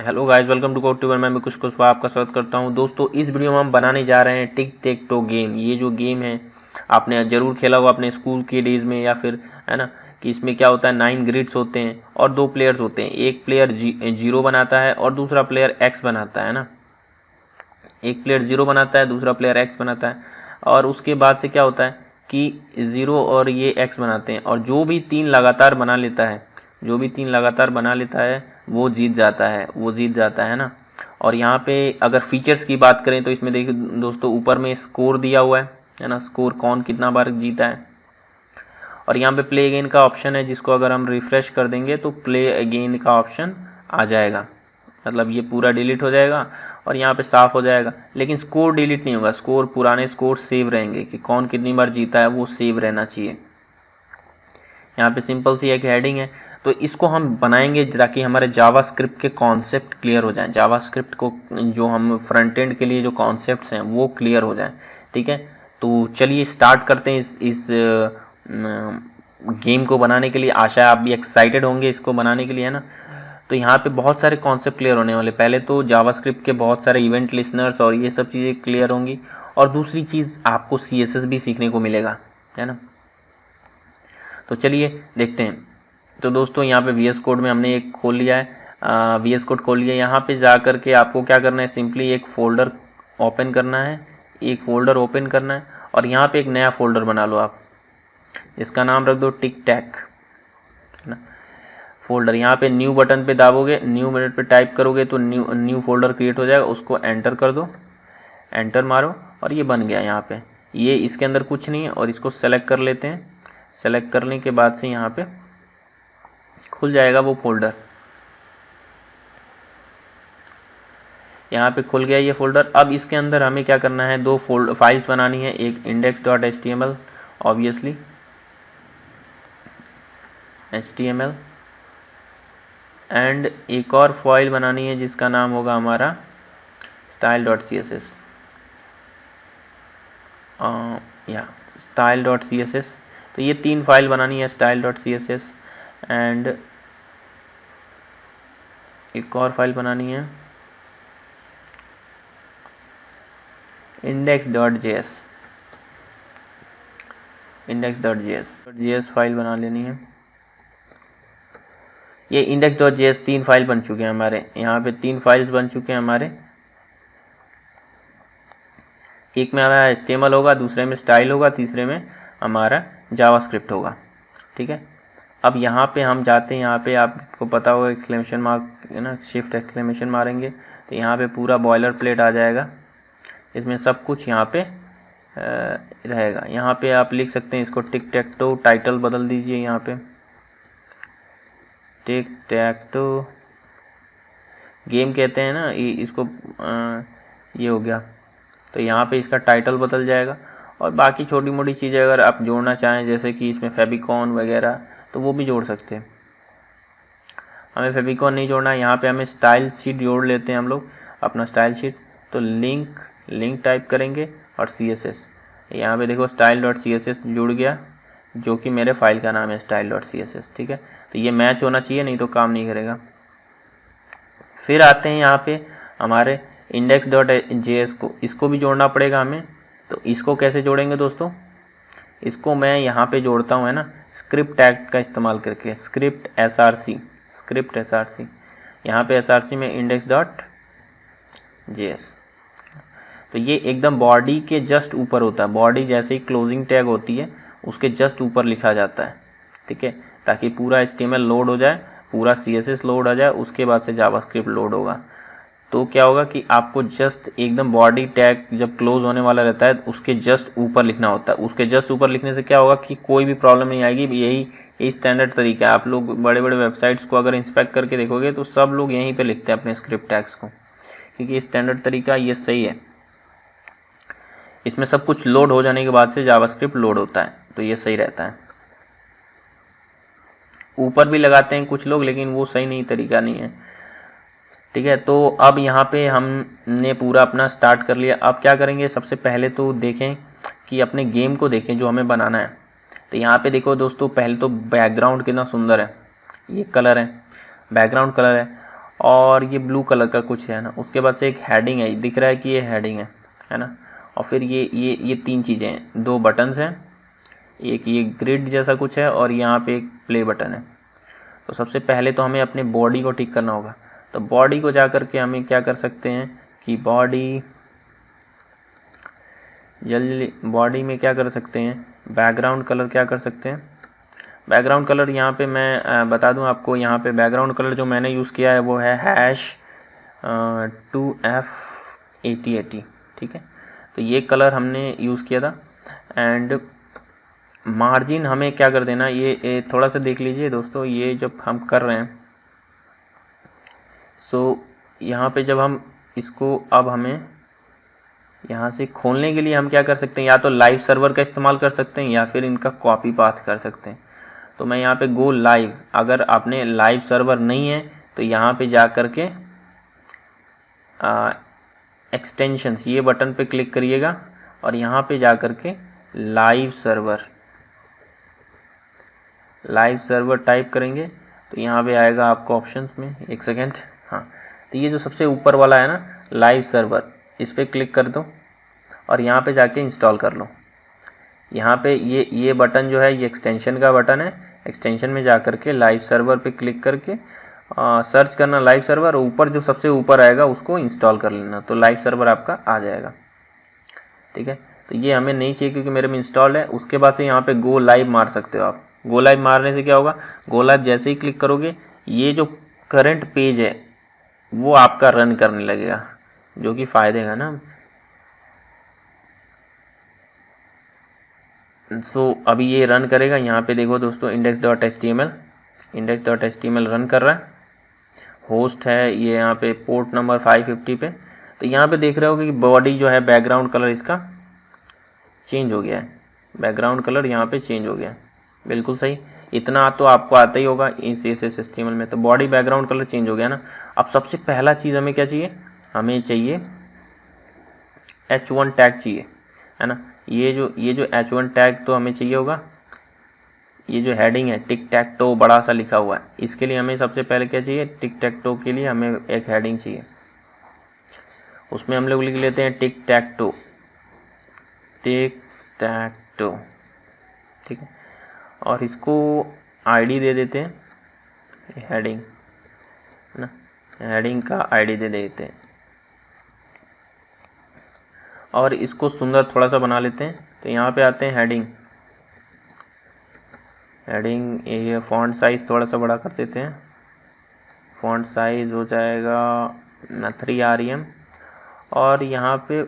Hello guys, welcome to code tuber. मैं कुछ कुशवाहा आपका स्वागत करता हूं। दोस्तों, इस वीडियो में हम बनाने जा रहे हैं टिक टेक टो गेम। ये जो गेम है आपने जरूर खेला होगा अपने स्कूल के डेज में, या फिर है ना कि इसमें क्या होता है, 9 ग्रिड्स होते हैं और 2 प्लेयर्स होते हैं। एक प्लेयर 0 बनाता है और दूसरा प्लेयर एक्स बनाता है ना। एक प्लेयर 0 बनाता है, दूसरा प्लेयर एक्स बनाता है, और उसके बाद से क्या होता है कि 0 और ये एक्स बनाते हैं, और जो भी 3 लगातार बना लेता है, जो भी 3 लगातार बना लेता है वो जीत जाता है, वो जीत जाता है ना। और यहाँ पे अगर फीचर्स की बात करें तो इसमें देखिए दोस्तों, ऊपर में स्कोर दिया हुआ है ना, स्कोर कौन कितना बार जीता है। और यहाँ पे प्ले अगेन का ऑप्शन है, जिसको अगर हम रिफ्रेश कर देंगे तो प्ले अगेन का ऑप्शन आ जाएगा, मतलब ये पूरा डिलीट हो जाएगा और यहाँ पे साफ हो जाएगा। लेकिन स्कोर डिलीट नहीं होगा, स्कोर पुराने स्कोर सेव रहेंगे कि कौन कितनी बार जीता है, वो सेव रहना चाहिए। यहाँ पे सिंपल सी एक हेडिंग है, तो इसको हम बनाएंगे ताकि हमारे जावास्क्रिप्ट के कॉन्सेप्ट क्लियर हो जाएं। जावास्क्रिप्ट को जो हम फ्रंट एंड के लिए जो कॉन्सेप्ट्स हैं वो क्लियर हो जाएं। ठीक है, तो चलिए स्टार्ट करते हैं इस गेम को बनाने के लिए। आशा है आप भी एक्साइटेड होंगे इसको बनाने के लिए, है ना। तो यहाँ पे बहुत सारे कॉन्सेप्ट क्लियर होने वाले। पहले तो जावास्क्रिप्ट के बहुत सारे इवेंट लिसनर्स और ये सब चीज़ें क्लियर होंगी, और दूसरी चीज़ आपको CSS भी सीखने को मिलेगा, है ना। तो चलिए देखते हैं। तो दोस्तों, यहाँ पे VS कोड में हमने एक खोल लिया है, VS कोड खोल लिया। यहाँ पे जा करके आपको क्या करना है, सिंपली एक फोल्डर ओपन करना है, एक फोल्डर ओपन करना है, और यहाँ पे एक नया फोल्डर बना लो आप। इसका नाम रख दो टिक टैक, है ना। फोल्डर यहाँ पे न्यू बटन पे दाबोगे, न्यू मिनट पे टाइप करोगे तो न्यू फोल्डर क्रिएट हो जाएगा। उसको एंटर कर दो, एंटर मारो, और ये बन गया। यहाँ पे ये इसके अंदर कुछ नहीं है, और इसको सेलेक्ट कर लेते हैं। सेलेक्ट करने के बाद से यहाँ पे खुल जाएगा वो फोल्डर। यहाँ पे खुल गया ये फोल्डर। अब इसके अंदर हमें क्या करना है, 2 फाइल्स बनानी है। एक index.html, ऑब्वियसली HTML, एंड एक और फाइल बनानी है जिसका नाम होगा हमारा style.css, या style.css। तो ये 3 फाइल बनानी है, style.css, एंड एक और फाइल बनानी है index.js, index.js फाइल बना लेनी है। ये index.js 3 फाइल बन चुके हैं हमारे। यहाँ पे 3 फाइल्स बन चुके हैं हमारे। एक में हमारा HTML होगा, दूसरे में स्टाइल होगा, तीसरे में हमारा जावास्क्रिप्ट होगा। ठीक है, अब यहाँ पे हम जाते हैं। यहाँ पे आपको पता होगा एक्सक्लेमेशन मार्क, है ना, शिफ्ट एक्सक्लेमेशन मारेंगे तो यहाँ पे पूरा बॉयलर प्लेट आ जाएगा। इसमें सब कुछ यहाँ पे रहेगा। यहाँ पे आप लिख सकते हैं इसको टिक टैक टो, टाइटल बदल दीजिए यहाँ पे टिक टैक टो गेम कहते हैं ना, इसको ये हो गया। तो यहाँ पे इसका टाइटल बदल जाएगा, और बाकी छोटी मोटी चीज़ें अगर आप जोड़ना चाहें, जैसे कि इसमें फेविकॉन वगैरह, तो वो भी जोड़ सकते हैं। हमें फेविकॉन नहीं जोड़ना है। यहाँ पे हमें स्टाइल शीट जोड़ लेते हैं हम लोग, अपना स्टाइल शीट। तो लिंक टाइप करेंगे और CSS। यहाँ पे देखो style.css जुड़ गया, जो कि मेरे फाइल का नाम है style.css। ठीक है, तो ये मैच होना चाहिए, नहीं तो काम नहीं करेगा। फिर आते हैं यहाँ पे हमारे index.js को, इसको भी जोड़ना पड़ेगा हमें। तो इसको कैसे जोड़ेंगे दोस्तों, इसको मैं यहाँ पे जोड़ता हूँ, है ना, स्क्रिप्ट टैग का इस्तेमाल करके। स्क्रिप्ट src, यहाँ पे src में index.js। तो ये एकदम बॉडी के जस्ट ऊपर होता है। बॉडी जैसे ही क्लोजिंग टैग होती है उसके जस्ट ऊपर लिखा जाता है। ठीक है, ताकि पूरा HTML लोड हो जाए, पूरा CSS लोड आ जाए, उसके बाद से जावास्क्रिप्ट लोड होगा। तो क्या होगा कि आपको जस्ट एकदम बॉडी टैग जब क्लोज होने वाला रहता है उसके जस्ट ऊपर लिखना होता है। उसके जस्ट ऊपर लिखने से क्या होगा कि कोई भी प्रॉब्लम नहीं आएगी। यही स्टैंडर्ड तरीका है। आप लोग बड़े बड़े वेबसाइट्स को अगर इंस्पेक्ट करके देखोगे तो सब लोग यहीं पे लिखते हैं अपने स्क्रिप्ट टैग्स को, क्योंकि स्टैंडर्ड तरीका ये सही है। इसमें सब कुछ लोड हो जाने के बाद से जावास्क्रिप्ट लोड होता है, तो ये सही रहता है। ऊपर भी लगाते हैं कुछ लोग, लेकिन वो सही नहीं, तरीका नहीं है। ठीक है, तो अब यहाँ पे हमने पूरा अपना स्टार्ट कर लिया। अब क्या करेंगे, सबसे पहले तो देखें कि अपने गेम को देखें जो हमें बनाना है। तो यहाँ पे देखो दोस्तों, पहले तो बैकग्राउंड कितना सुंदर है, ये कलर है, बैकग्राउंड कलर है। और ये ब्लू कलर का कुछ है ना, उसके बाद से एक हेडिंग है, दिख रहा है कि ये हेडिंग है ना। और फिर ये तीन चीज़ें हैं, दो बटन्स हैं, एक ये ग्रिड जैसा कुछ है और यहाँ पे एक प्ले बटन है। तो सबसे पहले तो हमें अपने बॉडी को ठीक करना होगा। तो बॉडी को जा कर के हमें क्या कर सकते हैं कि बॉडी में क्या कर सकते हैं, बैकग्राउंड कलर क्या कर सकते हैं। बैकग्राउंड कलर यहाँ पे मैं बता दूं आपको, यहाँ पे बैकग्राउंड कलर जो मैंने यूज़ किया है वो है #2F8080, ठीक है। तो ये कलर हमने यूज़ किया था। एंड मार्जिन हमें क्या कर देना, ये थोड़ा सा देख लीजिए दोस्तों, ये जब हम कर रहे हैं सो यहाँ पे जब हम इसको, अब हमें यहाँ से खोलने के लिए हम क्या कर सकते हैं, या तो लाइव सर्वर का इस्तेमाल कर सकते हैं या फिर इनका कॉपी पाथ कर सकते हैं। तो मैं यहाँ पे गो लाइव, अगर आपने लाइव सर्वर नहीं है तो यहाँ पे जा कर के एक्सटेंशंस ये बटन पे क्लिक करिएगा और यहाँ पे जा कर के लाइव सर्वर टाइप करेंगे तो यहाँ पे आएगा आपको ऑप्शंस में, एक सेकेंड, हाँ। तो ये जो सबसे ऊपर वाला है ना लाइव सर्वर, इस पर क्लिक कर दो और यहाँ पे जाके इंस्टॉल कर लो। यहाँ पे ये बटन जो है ये एक्सटेंशन का बटन है। एक्सटेंशन में जा कर के लाइव सर्वर पे क्लिक करके सर्च करना लाइव सर्वर, ऊपर जो सबसे ऊपर आएगा उसको इंस्टॉल कर लेना, तो लाइव सर्वर आपका आ जाएगा, ठीक है। तो ये हमें नहीं चाहिए क्योंकि मेरे में इंस्टॉल है। उसके बाद से यहाँ पे गो लाइव मार सकते हो आप। गो लाइव मारने से क्या होगा, गो लाइव जैसे ही क्लिक करोगे ये जो करंट पेज है वो आपका रन करने लगेगा, जो कि फायदे का ना। अभी ये रन करेगा। यहाँ पे देखो दोस्तों index.html रन कर रहा है। होस्ट है ये यहाँ पे पोर्ट नंबर 550 पे। तो यहाँ पे देख रहे हो कि बॉडी जो है बैकग्राउंड कलर इसका चेंज हो गया है, बैकग्राउंड कलर यहाँ पे चेंज हो गया है, बिल्कुल सही। इतना तो आपको आता ही होगा इस HTML में। तो बॉडी बैकग्राउंड कलर चेंज हो गया ना। अब सबसे पहला चीज़ हमें क्या चाहिए, हमें चाहिए H1 टैग चाहिए, है ना। ये जो H1 टैग तो हमें चाहिए होगा। ये जो हेडिंग है टिक टैक टो बड़ा सा लिखा हुआ है, इसके लिए हमें सबसे पहले क्या चाहिए, टिक टैक टो के लिए हमें एक हेडिंग चाहिए। उसमें हम लोग लिख लेते हैं टिक टैक टो, ठीक है। और इसको आईडी दे देते हैं, हेडिंग ना, हेडिंग का आईडी दे देते हैं और इसको सुंदर थोड़ा सा बना लेते हैं। तो यहाँ पे आते हैं हेडिंग ये फॉन्ट साइज थोड़ा सा बड़ा कर देते हैं। फॉन्ट साइज हो जाएगा 3 rem। और यहाँ पे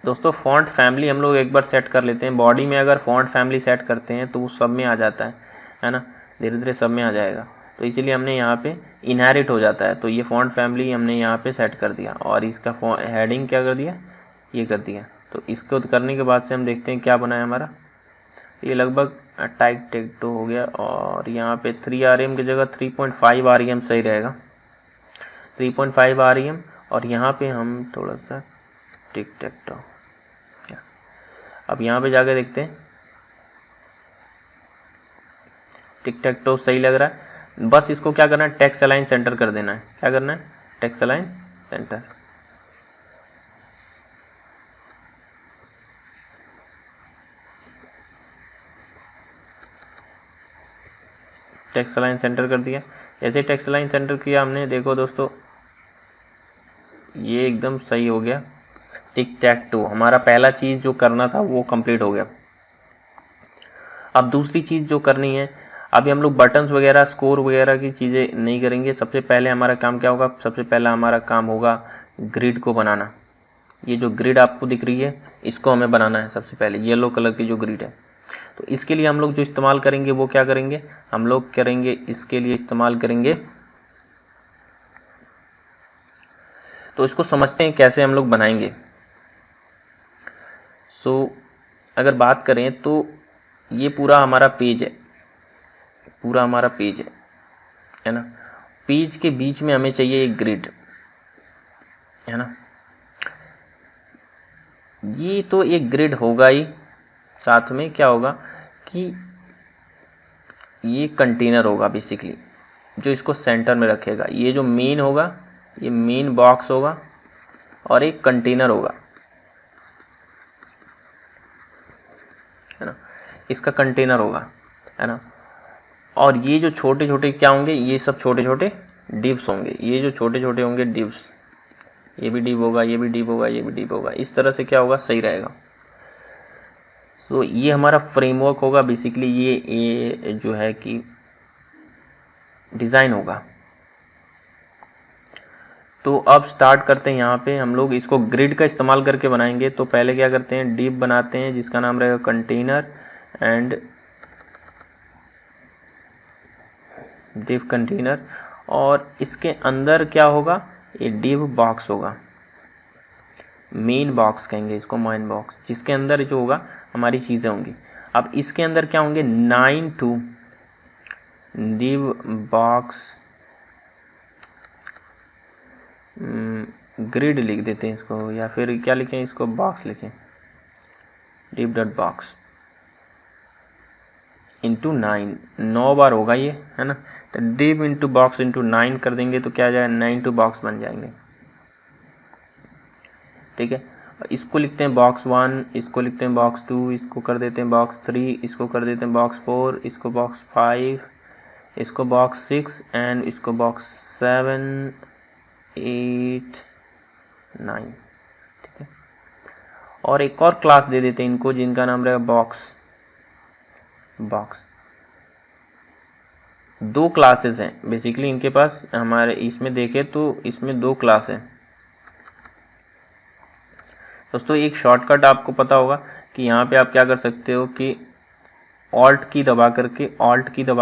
दोस्तों फॉन्ट फैमिली हम लोग एक बार सेट कर लेते हैं। बॉडी में अगर फॉन्ट फैमिली सेट करते हैं तो वो सब में आ जाता है ना, धीरे धीरे सब में आ जाएगा। तो इसीलिए हमने यहाँ पे इनहेरिट हो जाता है। तो ये फॉन्ट फैमिली हमने यहाँ पे सेट कर दिया और इसका हेडिंग क्या कर दिया, ये कर दिया। तो इसको करने के बाद से हम देखते हैं क्या बना है हमारा। ये लगभग टाइट टेक्टो हो गया और यहाँ पे 3 rem की जगह 3.5 rem सही रहेगा, 3.5 rem। और यहाँ पे हम थोड़ा सा टिक टेक्टो, अब यहाँ पे जाके देखते हैं टिक टेक्टो सही लग रहा है। बस इसको क्या करना है, टेक्स्ट अलाइन सेंटर कर देना है। क्या करना है, text align centre. Text align centre कर दिया। जैसे टेक्स्ट अलाइन सेंटर किया हमने, देखो दोस्तों ये एकदम सही हो गया। टिक टैक टू हमारा पहला चीज जो करना था वो कंप्लीट हो गया। अब दूसरी चीज जो करनी है, अभी हम लोग बटन्स वगैरह स्कोर वगैरह की चीजें नहीं करेंगे। सबसे पहले हमारा काम क्या होगा, सबसे पहला हमारा काम होगा ग्रिड को बनाना। ये जो ग्रिड आपको दिख रही है इसको हमें बनाना है सबसे पहले, येलो कलर की जो ग्रिड है। तो इसके लिए हम लोग जो इस्तेमाल करेंगे वो क्या करेंगे, हम लोग करेंगे इसके लिए इस्तेमाल करेंगे। तो इसको समझते हैं कैसे हम लोग बनाएंगे। अगर बात करें तो ये पूरा हमारा पेज है, पूरा हमारा पेज है ना। पेज के बीच में हमें चाहिए एक ग्रिड, है ना। ये तो एक ग्रिड होगा ही, साथ में क्या होगा कि ये कंटेनर होगा बेसिकली, जो इसको सेंटर में रखेगा। ये जो मेन होगा, ये मेन बॉक्स होगा और एक कंटेनर होगा, है ना, इसका कंटेनर होगा, है ना। और ये जो छोटे छोटे क्या होंगे, ये सब छोटे छोटे डिव्स होंगे। ये जो छोटे छोटे होंगे डिव्स, ये भी डिव होगा, ये भी डिव होगा, ये भी डिव होगा। इस तरह से क्या होगा, सही रहेगा। सो ये हमारा फ्रेमवर्क होगा बेसिकली। ये जो है कि डिज़ाइन होगा। तो अब स्टार्ट करते हैं। यहाँ पे हम लोग इसको ग्रिड का इस्तेमाल करके बनाएंगे। तो पहले क्या करते हैं, डिव बनाते हैं जिसका नाम रहेगा कंटेनर एंड डिव कंटेनर, और इसके अंदर क्या होगा, ये डिव बॉक्स होगा, मेन बॉक्स कहेंगे इसको, मेन बॉक्स, जिसके अंदर जो होगा हमारी चीज़ें होंगी। अब इसके अंदर क्या होंगे, 9 टू डिव बॉक्स ग्रिड लिख देते हैं इसको, या फिर क्या लिखें इसको, बॉक्स लिखें, डिव डॉट बॉक्स इंटू 9, 9 बार होगा ये, है ना। तो डिव इंटू बॉक्स इंटू 9 कर देंगे तो क्या आ जाएगा, 9 टू बॉक्स बन जाएंगे। ठीक है, इसको लिखते हैं बॉक्स 1, इसको लिखते हैं बॉक्स 2, इसको कर देते हैं बॉक्स 3, इसको कर देते हैं बॉक्स 4, इसको बॉक्स 5, इसको बॉक्स 6 एंड इसको बॉक्स 7, 8, 9। ठीक है, और एक और क्लास दे देते हैं इनको जिनका नाम रहेगा बॉक्स। दो क्लासेस हैं बेसिकली इनके पास, हमारे इसमें देखें तो इसमें दो क्लास है दोस्तों। एक शॉर्टकट आपको पता होगा कि यहाँ पे आप क्या कर सकते हो कि ऑल्ट की दबा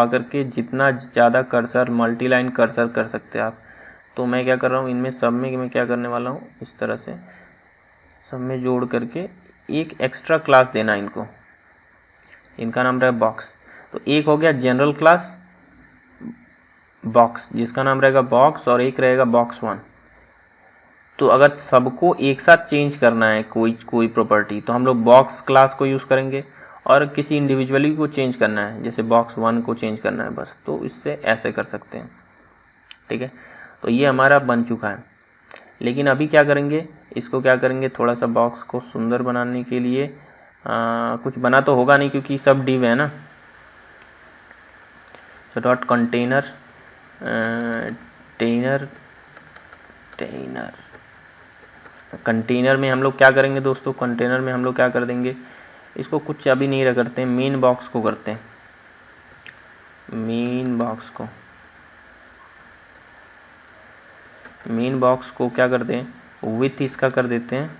करके जितना ज़्यादा कर्सर, मल्टी लाइन कर्सर कर सकते हैं आप। तो मैं क्या कर रहा हूँ, इनमें सब में मैं क्या करने वाला हूँ, इस तरह से सब में जोड़ करके एक एक्स्ट्रा क्लास देना इनको, इनका नाम रहेगा बॉक्स। तो एक हो गया जनरल क्लास बॉक्स जिसका नाम रहेगा बॉक्स, और एक रहेगा बॉक्स 1। तो अगर सबको एक साथ चेंज करना है कोई प्रॉपर्टी, तो हम लोग बॉक्स क्लास को यूज़ करेंगे, और किसी इंडिविजुअली को चेंज करना है, जैसे बॉक्स 1 को चेंज करना है बस, तो इससे ऐसे कर सकते हैं। ठीक है, तो ये हमारा बन चुका है। लेकिन अभी क्या करेंगे, इसको क्या करेंगे, थोड़ा सा बॉक्स को सुंदर बनाने के लिए कुछ बना तो होगा नहीं क्योंकि सब डिव है ना। तो डॉट कंटेनर कंटेनर में हम लोग क्या करेंगे दोस्तों, कंटेनर में हम लोग क्या कर देंगे, इसको कुछ अभी नहीं करते हैं, मेन बॉक्स को करते हैं। मेन बॉक्स को क्या करते हैं, विथ इसका कर देते हैं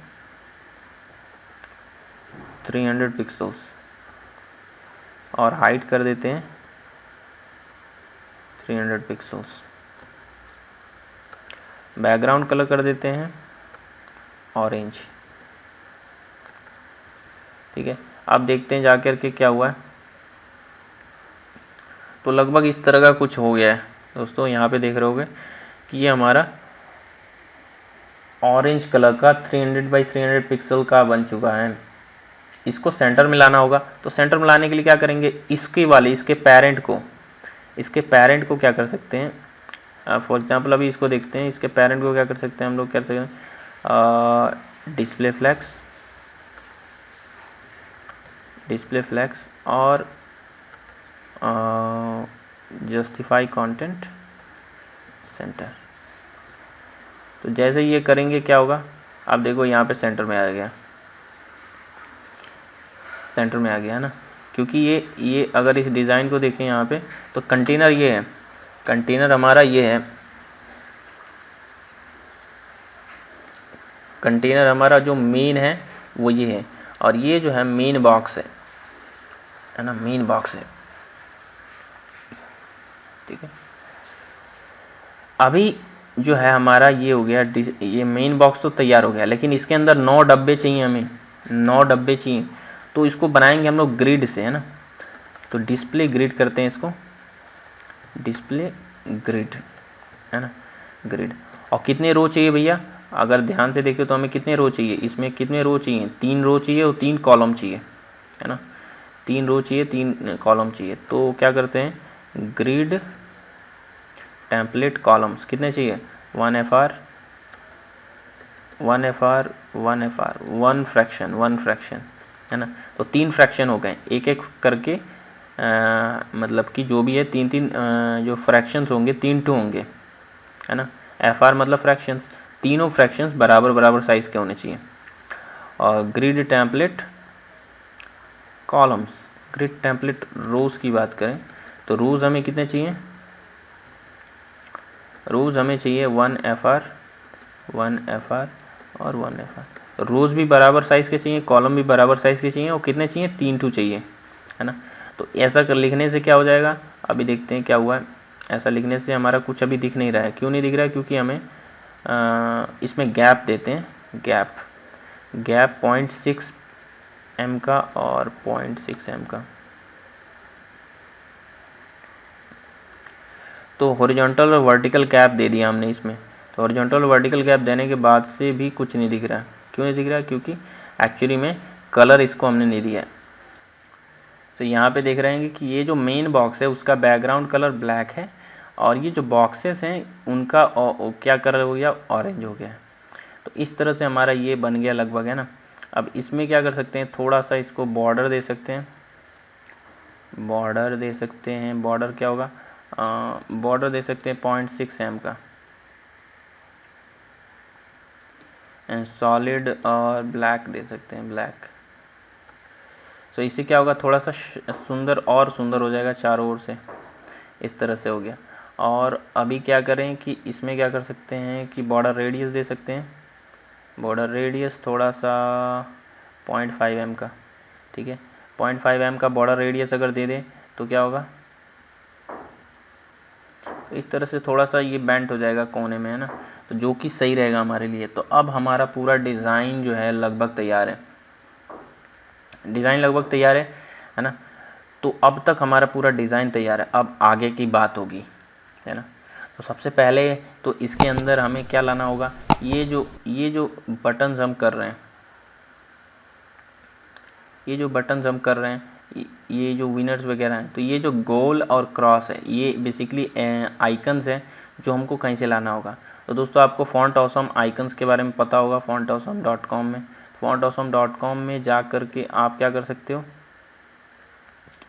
300 पिक्सल्स, और हाइट कर देते हैं 300 पिक्सल्स। बैकग्राउंड कलर कर देते हैं ऑरेंज। ठीक है, अब देखते हैं जाकर के क्या हुआ है। तो लगभग इस तरह का कुछ हो गया है दोस्तों। यहाँ पे देख रहे होगे कि ये हमारा ऑरेंज कलर का 300 बाई 300 पिक्सल का बन चुका है। इसको सेंटर में लाना होगा, तो सेंटर में लाने के लिए क्या करेंगे, इसके पैरेंट को क्या कर सकते हैं, फॉर एग्जाम्पल अभी इसको देखते हैं, इसके पेरेंट को क्या कर सकते हैं हम लोग, कर सकते हैं डिस्प्ले फ्लैक्स और जस्टिफाई कंटेंट सेंटर। तो जैसे ये करेंगे क्या होगा, आप देखो यहाँ पे सेंटर में आ गया है ना, क्योंकि ये अगर इस डिज़ाइन को देखें यहाँ पे, तो कंटेनर ये है, कंटेनर हमारा ये है, कंटेनर हमारा जो मेन है वो ये है, और ये जो है मेन बॉक्स है ना, मेन बॉक्स है। ठीक है, अभी जो है हमारा ये हो गया, ये मेन बॉक्स तो तैयार हो गया, लेकिन इसके अंदर 9 डब्बे चाहिए, हमें 9 डब्बे चाहिए। तो इसको बनाएंगे हम लोग ग्रिड से, है ना। तो डिस्प्ले ग्रिड करते हैं इसको, डिस्प्ले ग्रिड, है ना, ग्रिड। और कितने रो चाहिए भैया, अगर ध्यान से देखें तो हमें कितने रो चाहिए, इसमें कितने रो चाहिए, 3 रो चाहिए और 3 कॉलम चाहिए, है ना। 3 रो चाहिए, 3 कॉलम चाहिए। तो क्या करते हैं, ग्रिड टेम्पलेट कॉलम्स कितने चाहिए, 1 FR 1 FR 1 FR 1 फ्रैक्शन है ना। तो 3 फ्रैक्शन हो गए, एक एक करके मतलब कि जो भी है 3 3 जो फ्रैक्शंस होंगे 3 2 होंगे है ना। FR मतलब फ्रैक्शंस, तीनों फ्रैक्शंस बराबर बराबर साइज के होने चाहिए। और grid template columns, grid template rows की बात करें तो रोज हमें कितने चाहिए, रोज हमें चाहिए 1 FR 1 FR और 1 FR। रोज भी बराबर साइज के चाहिए, कॉलम भी बराबर साइज के चाहिए, और कितने चाहिए, 3 2 चाहिए है ना। तो ऐसा कर लिखने से क्या हो जाएगा, अभी देखते हैं क्या हुआ है। ऐसा लिखने से हमारा कुछ अभी दिख नहीं रहा है, क्यों नहीं दिख रहा है, क्योंकि हमें इसमें गैप देते हैं, गैप 0.6 M का और 0.6 M का। तो हॉरिजॉन्टल और वर्टिकल गैप दे दिया हमने इसमें। तो हॉरिजॉन्टल और वर्टिकल गैप देने के बाद से भी कुछ नहीं दिख रहा है, क्यों नहीं दिख रहा है, क्योंकि एक्चुअली में कलर इसको हमने नहीं दिया है। तो यहाँ पे देख रहे हैं कि ये जो मेन बॉक्स है उसका बैकग्राउंड कलर ब्लैक है, और ये जो बॉक्सेस हैं उनका क्या कलर हो गया, ऑरेंज हो गया। तो इस तरह से हमारा ये बन गया लगभग है ना। अब इसमें क्या कर सकते हैं, थोड़ा सा इसको बॉर्डर दे सकते हैं, बॉर्डर दे सकते हैं, बॉर्डर क्या होगा, बॉर्डर दे सकते हैं 0.6 M का, एंड सॉलिड और ब्लैक दे सकते हैं, ब्लैक। तो इससे क्या होगा, थोड़ा सा सुंदर और सुंदर हो जाएगा चारों ओर से, इस तरह से हो गया। और अभी क्या करें कि इसमें क्या कर सकते हैं कि बॉर्डर रेडियस दे सकते हैं, बॉर्डर रेडियस थोड़ा सा 0.5 M का, ठीक है। 0.5 M का बॉर्डर रेडियस अगर दे दें तो क्या होगा, तो इस तरह से थोड़ा सा ये बेंट हो जाएगा कोने में है ना, तो जो कि सही रहेगा हमारे लिए। तो अब हमारा पूरा डिज़ाइन जो है लगभग तैयार है, डिज़ाइन लगभग तैयार है ना। तो अब तक हमारा पूरा डिज़ाइन तैयार है, अब आगे की बात होगी है ना। तो सबसे पहले तो इसके अंदर हमें क्या लाना होगा, ये जो बटन्स हम कर रहे हैं, ये जो बटन्स हम कर रहे हैं, ये जो विनर्स वगैरह हैं, तो ये जो गोल और क्रॉस है ये बेसिकली आइकन्स हैं जो हमको कहीं से लाना होगा। तो दोस्तों आपको फॉन्ट ऑसम आइकन्स के बारे में पता होगा, fontawesome.com में, fontawesome.com में जा कर के आप क्या कर सकते हो,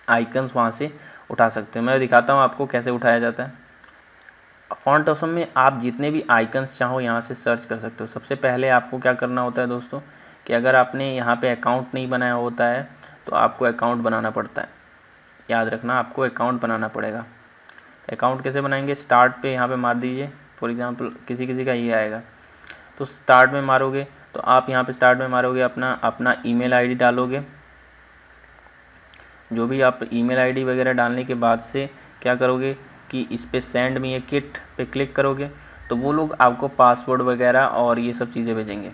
आइकन्स वहाँ से उठा सकते हो। मैं दिखाता हूँ आपको कैसे उठाया जाता है। फॉन्ट ऑसम में आप जितने भी आइकन्स चाहो यहाँ से सर्च कर सकते हो। सबसे पहले आपको क्या करना होता है दोस्तों, कि अगर आपने यहाँ पे अकाउंट नहीं बनाया होता है तो आपको अकाउंट बनाना पड़ता है, याद रखना आपको अकाउंट बनाना पड़ेगा। अकाउंट कैसे बनाएंगे, स्टार्ट पे यहाँ पे मार दीजिए, फॉर एग्जांपल किसी किसी का ये आएगा, तो स्टार्ट में मारोगे तो आप यहाँ पे स्टार्ट में मारोगे, अपना ईमेल आईडी डालोगे। जो भी आप ईमेल आईडी वगैरह डालने के बाद से क्या करोगे कि इस पे सेंड मी ए किट पे क्लिक करोगे, तो वो लोग आपको पासवर्ड वगैरह और ये सब चीज़ें भेजेंगे।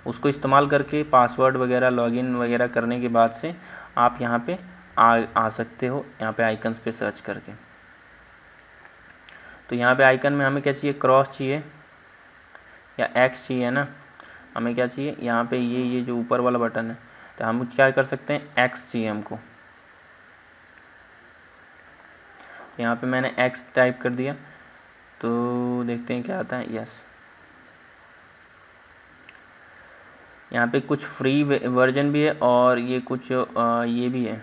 उसको इस्तेमाल करके पासवर्ड वगैरह लॉगिन वगैरह करने के बाद से आप यहाँ पे आ सकते हो, यहाँ पे आइकन्स पे सर्च करके। तो यहाँ पे आइकन में हमें क्या चाहिए, क्रॉस चाहिए या एक्स चाहिए ना, हमें क्या चाहिए यहाँ पे ये जो ऊपर वाला बटन है, तो हम क्या कर सकते हैं, एक्स चाहिए हमको। यहाँ पे मैंने एक्स टाइप कर दिया, तो देखते हैं क्या आता है, यस। यहाँ पे कुछ फ्री वर्जन भी है और ये कुछ ये भी है,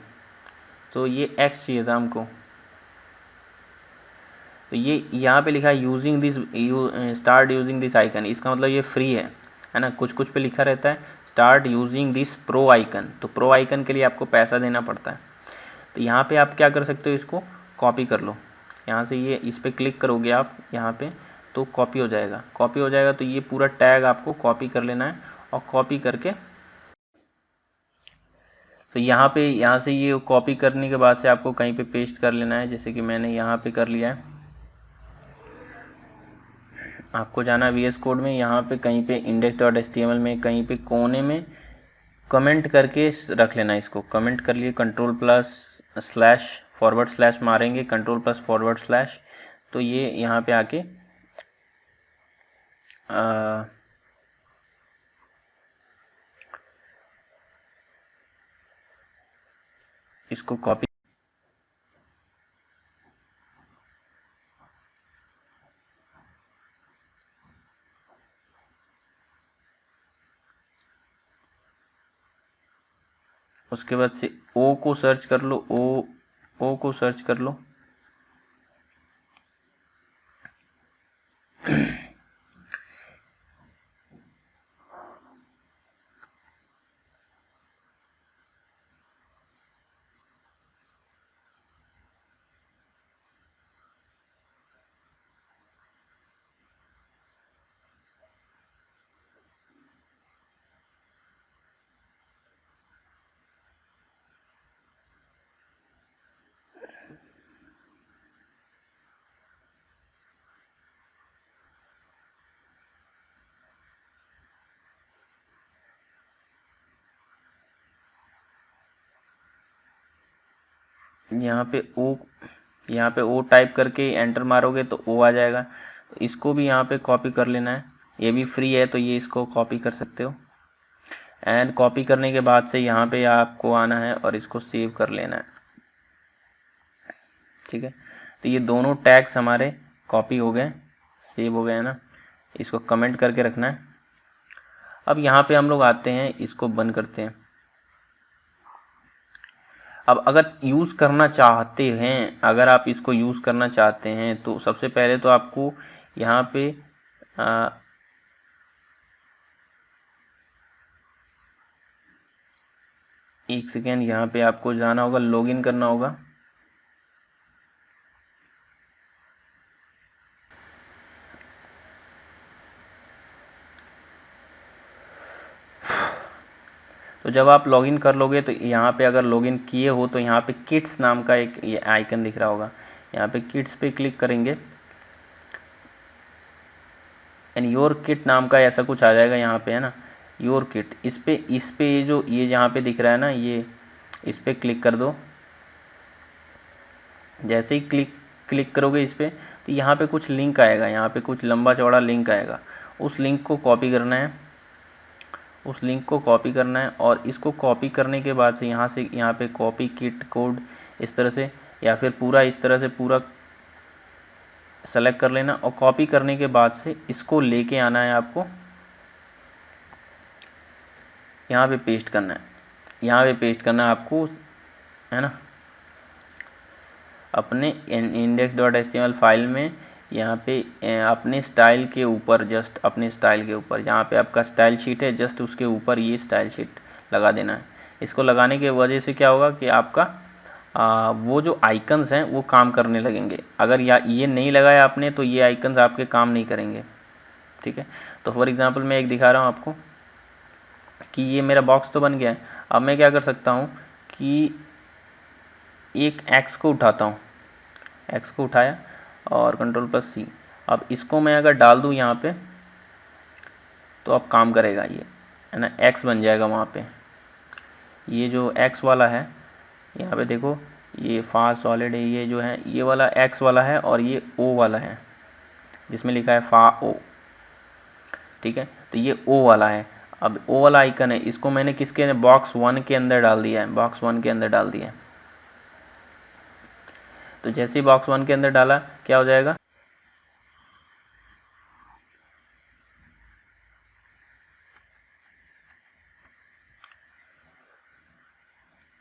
तो ये एक्स चाहिए था हमको। तो ये यहाँ पे लिखा है using this start using this icon, इसका मतलब ये फ्री है ना। कुछ कुछ पे लिखा रहता है start using this pro icon, तो प्रो आइकन के लिए आपको पैसा देना पड़ता है। तो यहाँ पे आप क्या कर सकते हो, इसको कॉपी कर लो, यहाँ से ये इस पर क्लिक करोगे आप यहाँ पे, तो कॉपी हो जाएगा। कॉपी हो जाएगा तो ये पूरा टैग आपको कॉपी कर लेना है, और कॉपी करके तो यहाँ से ये कॉपी करने के बाद से आपको कहीं पे पेस्ट कर लेना है, जैसे कि मैंने यहाँ पे कर लिया है। आपको जाना है VS कोड में, यहाँ पे कहीं पे index.html में कहीं पे कोने में कमेंट करके रख लेना। इसको कमेंट कर लिए, कंट्रोल+// मारेंगे, कंट्रोल+//, तो ये यहाँ पे आके इसको कॉपी, उसके बाद से ओ को सर्च कर लो, ओ को सर्च कर लो। यहाँ पे ओ टाइप करके एंटर मारोगे तो ओ आ जाएगा। इसको भी यहाँ पे कॉपी कर लेना है, ये भी फ्री है तो ये इसको कॉपी कर सकते हो। एंड कॉपी करने के बाद से यहाँ पे आपको आना है और इसको सेव कर लेना है। ठीक है, तो ये दोनों टैग्स हमारे कॉपी हो गए, सेव हो गए है ना। इसको कमेंट करके रखना है। अब यहाँ पे हम लोग आते हैं, इसको बंद करते हैं। अब अगर यूज़ करना चाहते हैं, अगर आप इसको यूज़ करना चाहते हैं तो सबसे पहले तो आपको यहाँ पे एक सेकेंड, यहाँ पे आपको जाना होगा, लॉगिन करना होगा। तो जब आप लॉगिन कर लोगे तो यहाँ पे अगर लॉगिन किए हो तो यहाँ पे किड्स नाम का एक ये आइकन दिख रहा होगा, यहाँ पे किड्स पे क्लिक करेंगे एंड योर किट नाम का ऐसा कुछ आ जाएगा यहाँ पे है ना, योर किट। इस पे जो ये जहाँ पे दिख रहा है ना, ये इस पे क्लिक कर दो। जैसे ही क्लिक करोगे इस पे तो यहाँ पे कुछ लिंक आएगा, यहाँ पे कुछ लंबा चौड़ा लिंक आएगा। उस लिंक को कॉपी करना है, उस लिंक को कॉपी करना है और इसको कॉपी करने के बाद से यहाँ पे कॉपी किट कोड इस तरह से, या फिर पूरा इस तरह से पूरा सेलेक्ट कर लेना। और कॉपी करने के बाद से इसको लेके आना है आपको, यहाँ पे पेस्ट करना है, यहाँ पे पेस्ट करना है आपको है ना, अपने index.html फाइल में। यहाँ पे अपने स्टाइल के ऊपर, जस्ट अपने स्टाइल के ऊपर जहाँ पे आपका स्टाइल शीट है, जस्ट उसके ऊपर ये स्टाइल शीट लगा देना है। इसको लगाने के वजह से क्या होगा कि आपका वो जो आइकन्स हैं वो काम करने लगेंगे। अगर ये नहीं लगाया आपने तो ये आइकन्स आपके काम नहीं करेंगे। ठीक है, तो फॉर एग्जांपल मैं एक दिखा रहा हूँ आपको कि ये मेरा बॉक्स तो बन गया है। अब मैं क्या कर सकता हूँ कि एक एक्स को उठाता हूँ, एक्स को उठाया और Ctrl+C। अब इसको मैं अगर डाल दूँ यहाँ पे तो अब काम करेगा ये है ना, एक्स बन जाएगा वहाँ पे। ये जो एक्स वाला है यहाँ पे देखो, ये फास्ट सॉलिड है, ये जो है ये वाला एक्स वाला है और ये ओ वाला है जिसमें लिखा है फा ओ। ठीक है, तो ये ओ वाला है। अब ओ वाला आइकन है, इसको मैंने किसके बॉक्स 1 के अंदर डाल दिया है, बॉक्स 1 के अंदर डाल दिया है। तो जैसे ही बॉक्स 1 के अंदर डाला क्या हो जाएगा,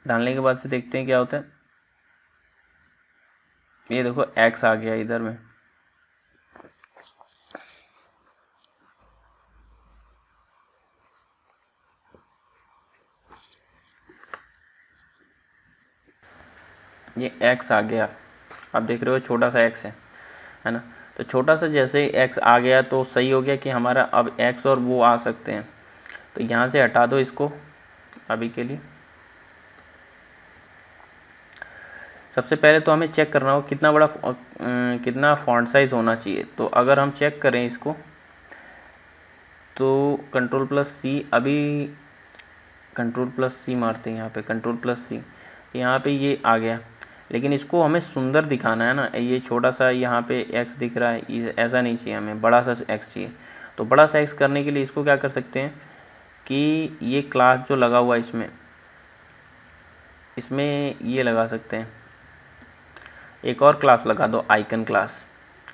डालने के बाद से देखते हैं क्या होता है। ये देखो एक्स आ गया इधर में। ये एक्स आ गया, आप देख रहे हो छोटा सा एक्स है ना। तो छोटा सा जैसे एक्स आ गया तो सही हो गया कि हमारा अब एक्स और वो आ सकते हैं। तो यहाँ से हटा दो इसको अभी के लिए। सबसे पहले तो हमें चेक करना हो कितना बड़ा कितना फॉन्ट साइज होना चाहिए। तो अगर हम चेक करें इसको तो Ctrl+C, अभी Ctrl+C मारते हैं यहाँ पे, Ctrl+C, यहाँ पे ये आ गया। लेकिन इसको हमें सुंदर दिखाना है ना, ये छोटा सा यहाँ पे एक्स दिख रहा है, ये ऐसा नहीं चाहिए, हमें बड़ा सा एक्स चाहिए। तो बड़ा सा एक्स करने के लिए इसको क्या कर सकते हैं कि ये क्लास जो लगा हुआ है इसमें ये लगा सकते हैं, एक और क्लास लगा दो, आइकन क्लास।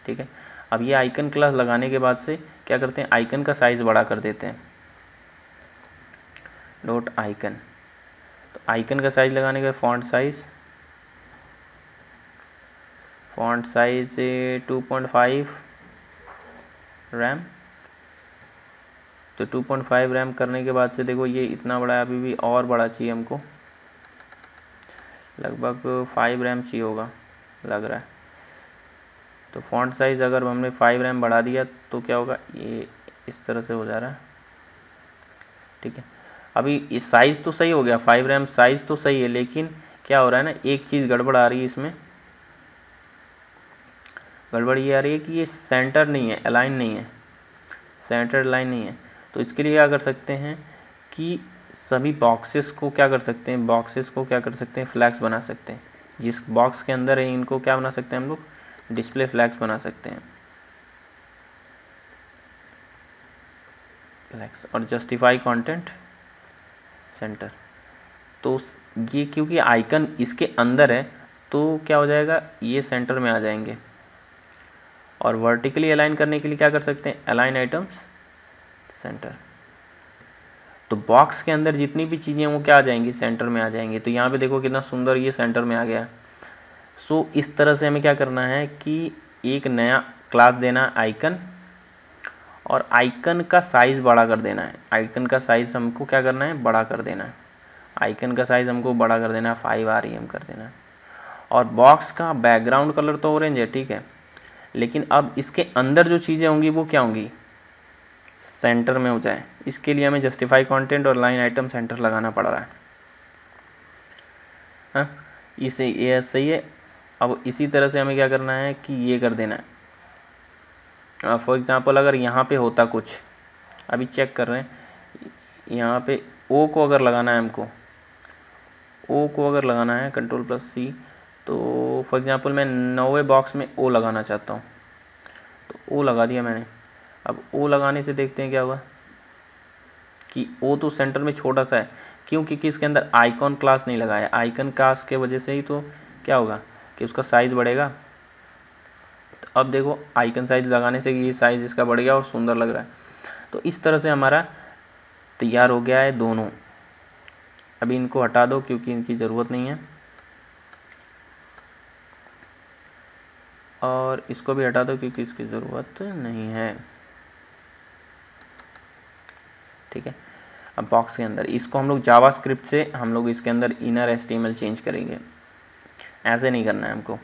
ठीक है, अब ये आइकन क्लास लगाने के बाद से क्या करते हैं, आइकन का साइज बड़ा कर देते हैं, डॉट आइकन। तो आइकन का साइज लगाने का फॉन्ट साइज 2.5 रैम। तो 2.5 रैम करने के बाद से देखो ये इतना बड़ा है, अभी भी और बड़ा चाहिए हमको, लगभग 5 रैम चाहिए होगा लग रहा है। तो फॉन्ट साइज अगर हमने 5 रैम बढ़ा दिया तो क्या होगा, ये इस तरह से हो जा रहा है, ठीक है। अभी इस साइज तो सही हो गया, 5 रैम साइज तो सही है, लेकिन क्या हो रहा है ना, एक चीज़ गड़बड़ आ रही है इसमें। गड़बड़ ये आ रही है कि ये सेंटर नहीं है, अलाइन नहीं है, सेंटर लाइन नहीं है। तो इसके लिए क्या कर सकते हैं कि सभी बॉक्सेस को क्या कर सकते हैं, फ्लैग्स बना सकते हैं। जिस बॉक्स के अंदर है इनको क्या बना सकते हैं हम लोग, डिस्प्ले फ्लैग्स बना सकते हैं, फ्लैग्स। और जस्टिफाई कंटेंट सेंटर। तो ये क्योंकि आइकन इसके अंदर है तो क्या हो जाएगा, ये सेंटर में आ जाएंगे। और वर्टिकली अलाइन करने के लिए क्या कर सकते हैं, अलाइन आइटम्स सेंटर। तो बॉक्स के अंदर जितनी भी चीज़ें वो क्या आ जाएंगी, सेंटर में आ जाएंगी। तो यहाँ पे देखो कितना सुंदर ये सेंटर में आ गया। सो इस तरह से हमें क्या करना है कि एक नया क्लास देना आइकन, और आइकन का साइज बड़ा कर देना है। आइकन का साइज हमको क्या करना है, बड़ा कर देना है। आइकन का साइज हमको बड़ा कर देना है, 5 REM कर देना है। और बॉक्स का बैकग्राउंड कलर तो ऑरेंज है, ठीक है, लेकिन अब इसके अंदर जो चीज़ें होंगी वो क्या होंगी, सेंटर में हो जाए। इसके लिए हमें जस्टिफाई कंटेंट और लाइन आइटम सेंटर लगाना पड़ रहा है। हाँ, इसे ये सही है। अब इसी तरह से हमें क्या करना है कि ये कर देना है। फॉर एग्जांपल अगर यहाँ पे होता कुछ, अभी चेक कर रहे हैं, यहाँ पे ओ को अगर लगाना है हमको, ओ को अगर लगाना है Ctrl+C, तो फॉर एग्जांपल मैं 9वें बॉक्स में ओ लगाना चाहता हूँ, तो ओ लगा दिया मैंने। अब ओ लगाने से देखते हैं क्या हुआ कि ओ तो सेंटर में छोटा सा है, क्योंकि इसके अंदर आइकॉन क्लास नहीं लगाया। आइकन क्लास के वजह से ही तो क्या होगा कि उसका साइज बढ़ेगा। तो अब देखो आइकन साइज लगाने से ये साइज इसका बढ़ गया और सुंदर लग रहा है। तो इस तरह से हमारा तैयार हो गया है दोनों। अभी इनको हटा दो क्योंकि इनकी ज़रूरत नहीं है, और इसको भी हटा दो क्योंकि इसकी ज़रूरत नहीं है, ठीक है। अब बॉक्स के अंदर इसको हम लोग जावास्क्रिप्ट से हम लोग इसके अंदर इनर HTML चेंज करेंगे, ऐसे नहीं करना है हमको।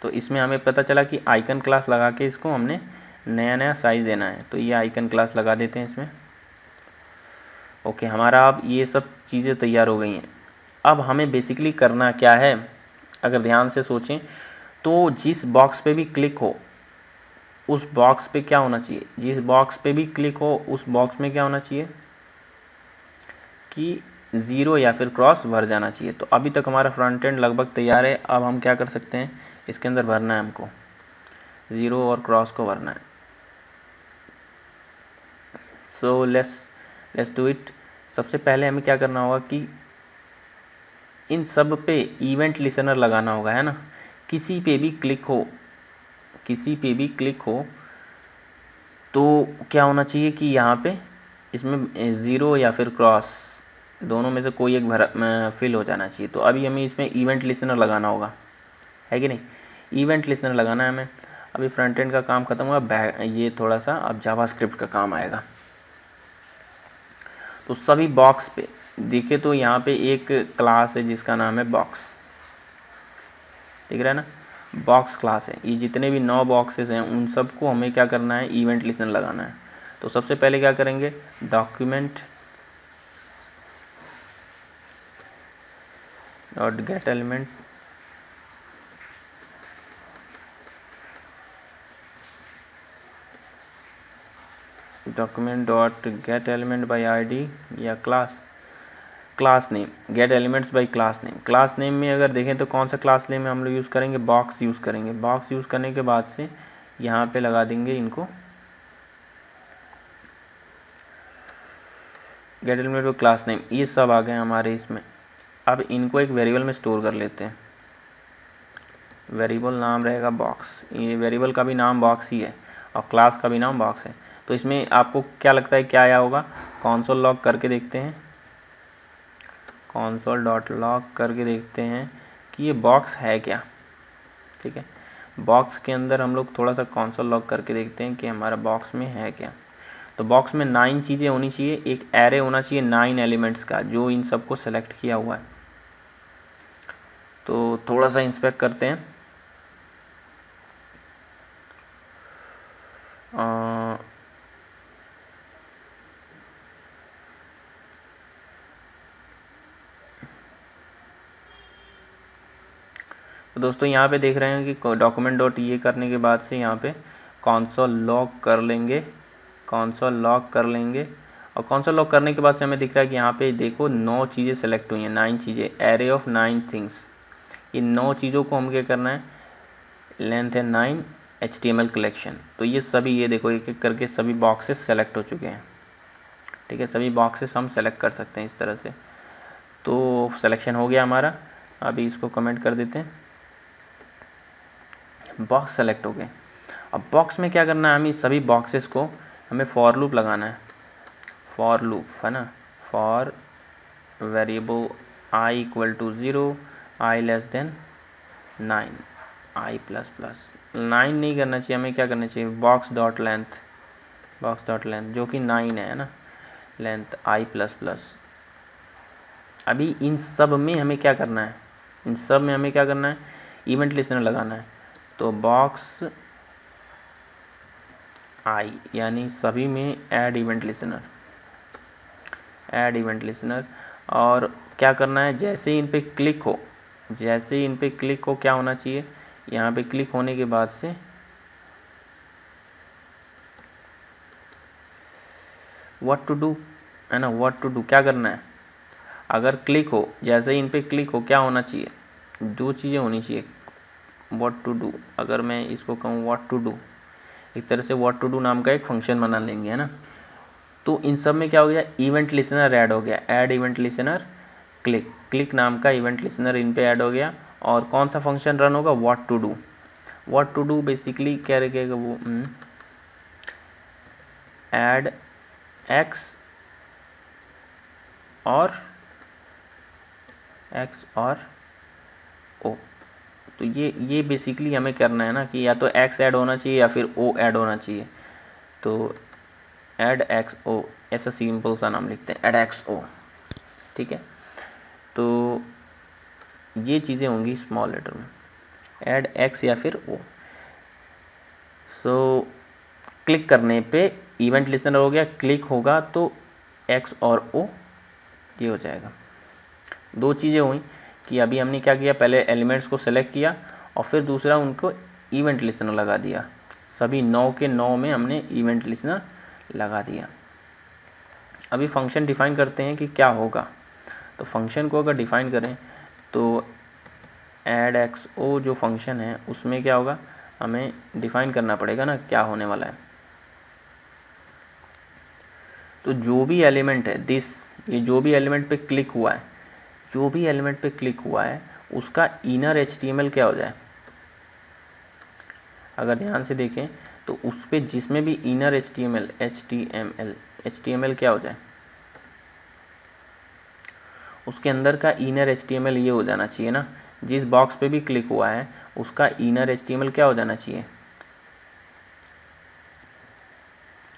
तो इसमें हमें पता चला कि आइकन क्लास लगा के इसको हमने नया नया साइज देना है, तो ये आइकन क्लास लगा देते हैं इसमें। ओके, हमारा अब ये सब चीज़ें तैयार हो गई हैं। अब हमें बेसिकली करना क्या है, अगर ध्यान से सोचें तो जिस बॉक्स पे भी क्लिक हो उस बॉक्स पे क्या होना चाहिए, जिस बॉक्स पे भी क्लिक हो उस बॉक्स में क्या होना चाहिए कि 0 या फिर क्रॉस भर जाना चाहिए। तो अभी तक हमारा फ्रंट एंड लगभग तैयार है। अब हम क्या कर सकते हैं, इसके अंदर भरना है हमको, 0 और क्रॉस को भरना है। So let's do it. सबसे पहले हमें क्या करना होगा कि इन सब पे इवेंट लिसनर लगाना होगा, है ना। किसी पे भी क्लिक हो तो क्या होना चाहिए कि यहाँ पे इसमें 0 या फिर क्रॉस दोनों में से कोई एक फिल हो जाना चाहिए। तो अभी हमें इसमें इवेंट लिसनर लगाना होगा, है कि नहीं। इवेंट लिसनर लगाना है हमें। अभी फ्रंट एंड का काम खत्म हुआ, ये थोड़ा सा अब जावास्क्रिप्ट का काम आएगा। तो सभी बॉक्स पे देखे तो यहाँ पे एक क्लास है जिसका नाम है बॉक्स, दिख रहा है ना, बॉक्स क्लास है। ये जितने भी 9 बॉक्सेस हैं उन सबको हमें क्या करना है, इवेंट लिसनर लगाना है। तो सबसे पहले क्या करेंगे, document dot get element document dot get element by ID या class name, gate elements by class name. Class name में अगर देखें तो कौन सा क्लास नेम हम लोग यूज़ करेंगे, बॉक्स यूज़ करेंगे। बॉक्स यूज़ करने के बाद से यहाँ पे लगा देंगे इनको gate element by class name. ये सब आ गए हमारे इसमें। अब इनको एक वेरिएबल में स्टोर कर लेते हैं। वेरिएबल नाम रहेगा बॉक्स। ये वेरिएबल का भी नाम बॉक्स ही है और क्लास का भी नाम बॉक्स है। तो इसमें आपको क्या लगता है क्या आया होगा, कंसोल लॉग करके देखते हैं। console डॉट लॉग करके देखते हैं कि ये बॉक्स है क्या। ठीक है, बॉक्स के अंदर हम लोग थोड़ा सा console लॉग करके देखते हैं कि हमारा बॉक्स में है क्या। तो बॉक्स में 9 चीज़ें होनी चाहिए, एक एरे होना चाहिए 9 एलिमेंट्स का जो इन सबको सेलेक्ट किया हुआ है। तो थोड़ा सा इंस्पेक्ट करते हैं। तो दोस्तों यहाँ पे देख रहे हैं कि डॉक्यूमेंट डॉट ये करने के बाद से यहाँ पे console लॉग कर लेंगे, console लॉग कर लेंगे। और console लॉग करने के बाद से हमें दिख रहा है कि यहाँ पे देखो 9 चीज़ें सेलेक्ट हुई हैं, 9 चीज़ें, एरे ऑफ 9 थिंग्स। इन 9 चीज़ों को हम क्या करना है, लेंथ है 9, HTML कलेक्शन। तो ये सभी, ये देखो एक एक करके सभी बॉक्सेस सेलेक्ट हो चुके हैं। ठीक है, सभी बॉक्सेस हम सेलेक्ट कर सकते हैं इस तरह से। तो सिलेक्शन हो गया हमारा। अभी इसको कमेंट कर देते हैं, बॉक्स सेलेक्ट हो गए। अब बॉक्स में क्या करना है, हमें सभी बॉक्सेस को हमें फॉर लूप लगाना है। फॉर लूप है ना, for variable i equal to 0, i less than 9, i plus plus 9 नहीं करना चाहिए, हमें क्या करना चाहिए, box dot length, box dot length जो कि 9 है ना, लेंथ i प्लस प्लस। अभी इन सब में हमें क्या करना है, इन सब में हमें क्या करना है, इवेंट लिस्टनर लगाना है। तो बॉक्स आई यानी सभी में add event listener, add event listener. और क्या करना है, जैसे ही इन पे क्लिक हो, जैसे ही इन पे क्लिक हो क्या होना चाहिए, यहाँ पे क्लिक होने के बाद से व्हाट टू डू है ना, व्हाट टू डू क्या करना है। अगर क्लिक हो, जैसे ही इन पे क्लिक हो क्या होना चाहिए, दो चीज़ें होनी चाहिए, व्हाट टू डू। अगर मैं इसको कहूँ व्हाट टू डू, एक तरह से व्हाट टू डू नाम का एक फंक्शन बना लेंगे है ना। तो इन सब में क्या हो गया, इवेंट लिसनर ऐड हो गया, add event listener click, click नाम का इवेंट लिसनर इन पे ऐड हो गया। और कौन सा फंक्शन रन होगा, what to do. What to do basically क्या रहेगा वो, ऐड एक्स और ओ। तो ये बेसिकली हमें करना है ना कि या तो एक्स ऐड होना चाहिए या फिर ओ ऐड होना चाहिए। तो ऐड एक्स ओ, ऐसा सिंपल सा नाम लिखते हैं, ऐड एक्स ओ। ठीक है, तो ये चीज़ें होंगी स्मॉल लेटर में, ऐड एक्स या फिर ओ। सो क्लिक करने पे इवेंट लिसनर हो गया, क्लिक होगा तो एक्स और ओ ये हो जाएगा। दो चीज़ें हुई कि अभी हमने क्या किया, पहले एलिमेंट्स को सेलेक्ट किया और फिर दूसरा उनको इवेंट लिसनर लगा दिया। सभी 9 के 9 में हमने इवेंट लिसनर लगा दिया। अभी फंक्शन डिफाइन करते हैं कि क्या होगा। तो फंक्शन को अगर डिफाइन करें तो ऐड एक्स ओ जो फंक्शन है उसमें क्या होगा, हमें डिफाइन करना पड़ेगा ना क्या होने वाला है। तो जो भी एलिमेंट है दिस, ये जो भी एलिमेंट पे क्लिक हुआ है, जो भी एलिमेंट पे क्लिक हुआ है उसका इनर HTML क्या हो जाए। अगर ध्यान से देखें तो उस पे जिसमें भी इनर HTML क्या हो जाए, उसके अंदर का इनर HTML ये हो जाना चाहिए ना, जिस बॉक्स पे भी क्लिक हुआ है उसका इनर HTML क्या हो जाना चाहिए।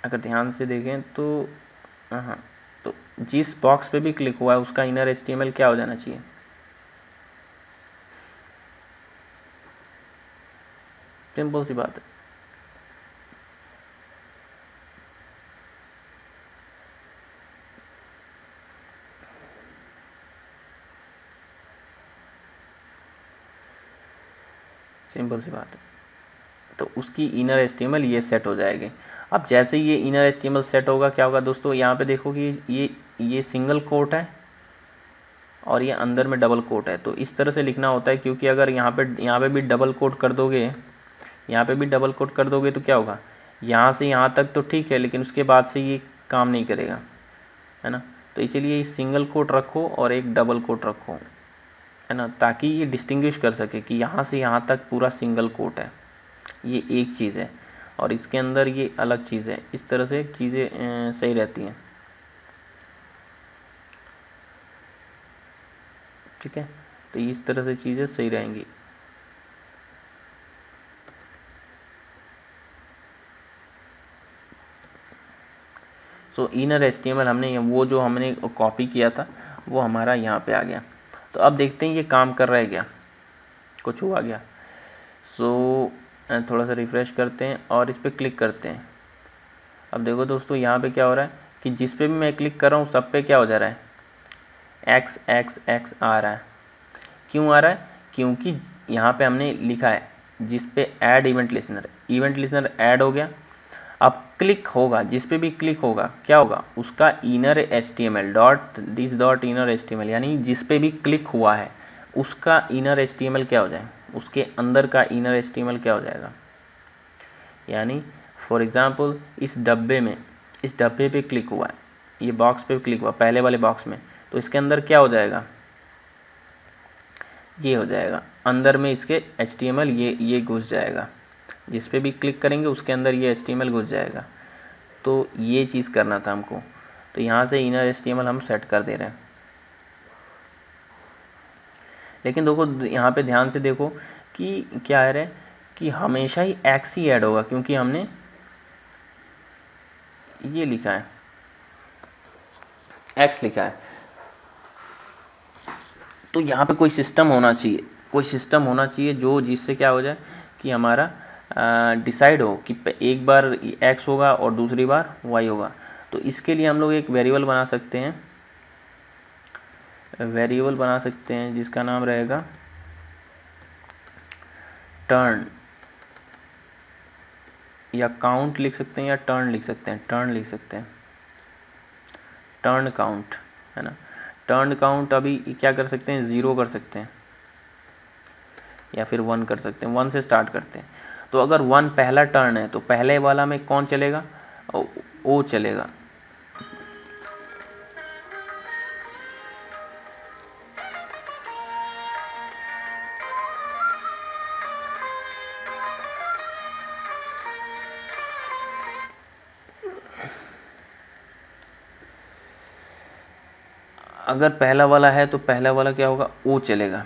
अगर ध्यान से देखें तो हाँ, तो जिस बॉक्स पे भी क्लिक हुआ है उसका इनर HTML क्या हो जाना चाहिए। सिंपल सी बात है। सिंपल सी बात है, तो उसकी इनर HTML ये सेट हो जाएगी। अब जैसे ये इनर HTML सेट होगा क्या होगा दोस्तों, यहाँ पे देखो कि ये सिंगल कोट है और ये अंदर में डबल कोट है। तो इस तरह से लिखना होता है, क्योंकि अगर यहाँ पे भी डबल कोट कर दोगे, यहाँ पे भी डबल कोट कर दोगे तो क्या होगा, यहाँ से यहाँ तक तो ठीक है लेकिन उसके बाद से ये काम नहीं करेगा है ना। तो इसीलिए सिंगल कोट रखो और एक डबल कोट रखो है ना, ताकि ये डिस्टिंग्विश कर सके कि यहाँ से यहाँ तक पूरा सिंगल कोट है, ये एक चीज़ है और इसके अंदर ये अलग चीज़ है। इस तरह से चीज़ें, सही रहती हैं। ठीक है, तो इस तरह से चीज़ें सही रहेंगी। सो इनर एचटीएमएल हमने वो जो हमने कॉपी किया था वो हमारा यहाँ पे आ गया। तो अब देखते हैं ये काम कर रहा है क्या, कुछ हुआ गया। सो थोड़ा सा रिफ्रेश करते हैं और इस पर क्लिक करते हैं। अब देखो दोस्तों यहाँ पे क्या हो रहा है कि जिस पे भी मैं क्लिक कर रहा हूँ सब पे क्या हो जा रहा है, एक्स एक्स एक्स आ रहा है। क्यों आ रहा है, क्योंकि यहाँ पे हमने लिखा है जिस पे ऐड इवेंट लिसनर ऐड हो गया। अब क्लिक होगा, जिस पे भी क्लिक होगा क्या होगा, उसका inner HTML dot inner HTML, यानी जिस पे भी क्लिक हुआ है उसका इनर एचटीएमएल क्या हो जाए, उसके अंदर का इनर एचटीएमएल क्या हो जाएगा। यानी फॉर एग्जांपल इस डब्बे पे क्लिक हुआ है, ये बॉक्स पे क्लिक हुआ पहले वाले बॉक्स में, तो इसके अंदर क्या हो जाएगा, ये हो जाएगा अंदर में इसके HTML ये घुस जाएगा। जिस पे भी क्लिक करेंगे उसके अंदर ये HTML घुस जाएगा। तो ये चीज़ करना था हमको, तो यहाँ से इनर HTML हम सेट कर दे रहे हैं। लेकिन देखो यहाँ पे ध्यान से देखो कि क्या है रहे कि हमेशा ही एक्स ही ऐड होगा, क्योंकि हमने ये लिखा है, एक्स लिखा है। तो यहाँ पे कोई सिस्टम होना चाहिए, जो जिससे क्या हो जाए कि हमारा डिसाइड हो कि एक बार एक्स होगा और दूसरी बार वाई होगा। तो इसके लिए हम लोग एक वेरिएबल बना सकते हैं जिसका नाम रहेगा टर्न, या काउंट लिख सकते हैं या टर्न लिख सकते हैं, टर्न काउंट है ना। टर्न काउंट अभी क्या कर सकते हैं, 0 कर सकते हैं या फिर 1 कर सकते हैं। 1 से स्टार्ट करते हैं। तो अगर 1 पहला टर्न है तो पहले वाला में कौन चलेगा, ओ चलेगा। अगर पहला वाला है तो पहला वाला क्या होगा, ओ चलेगा,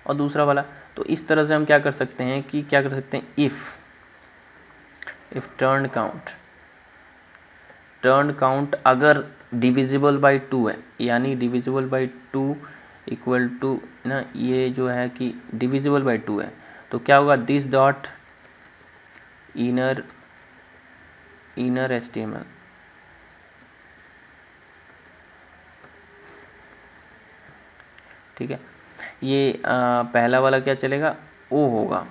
और दूसरा वाला। तो इस तरह से हम क्या कर सकते हैं इफ टर्न काउंट अगर डिविजिबल बाई 2 है, यानी डिविजिबल बाई 2 इक्वल टू ना, ये जो है कि डिविजिबल बाई 2 है, तो क्या होगा, दिस डॉट इनर HTML। ठीक है, ये पहला वाला क्या चलेगा, ओ होगा।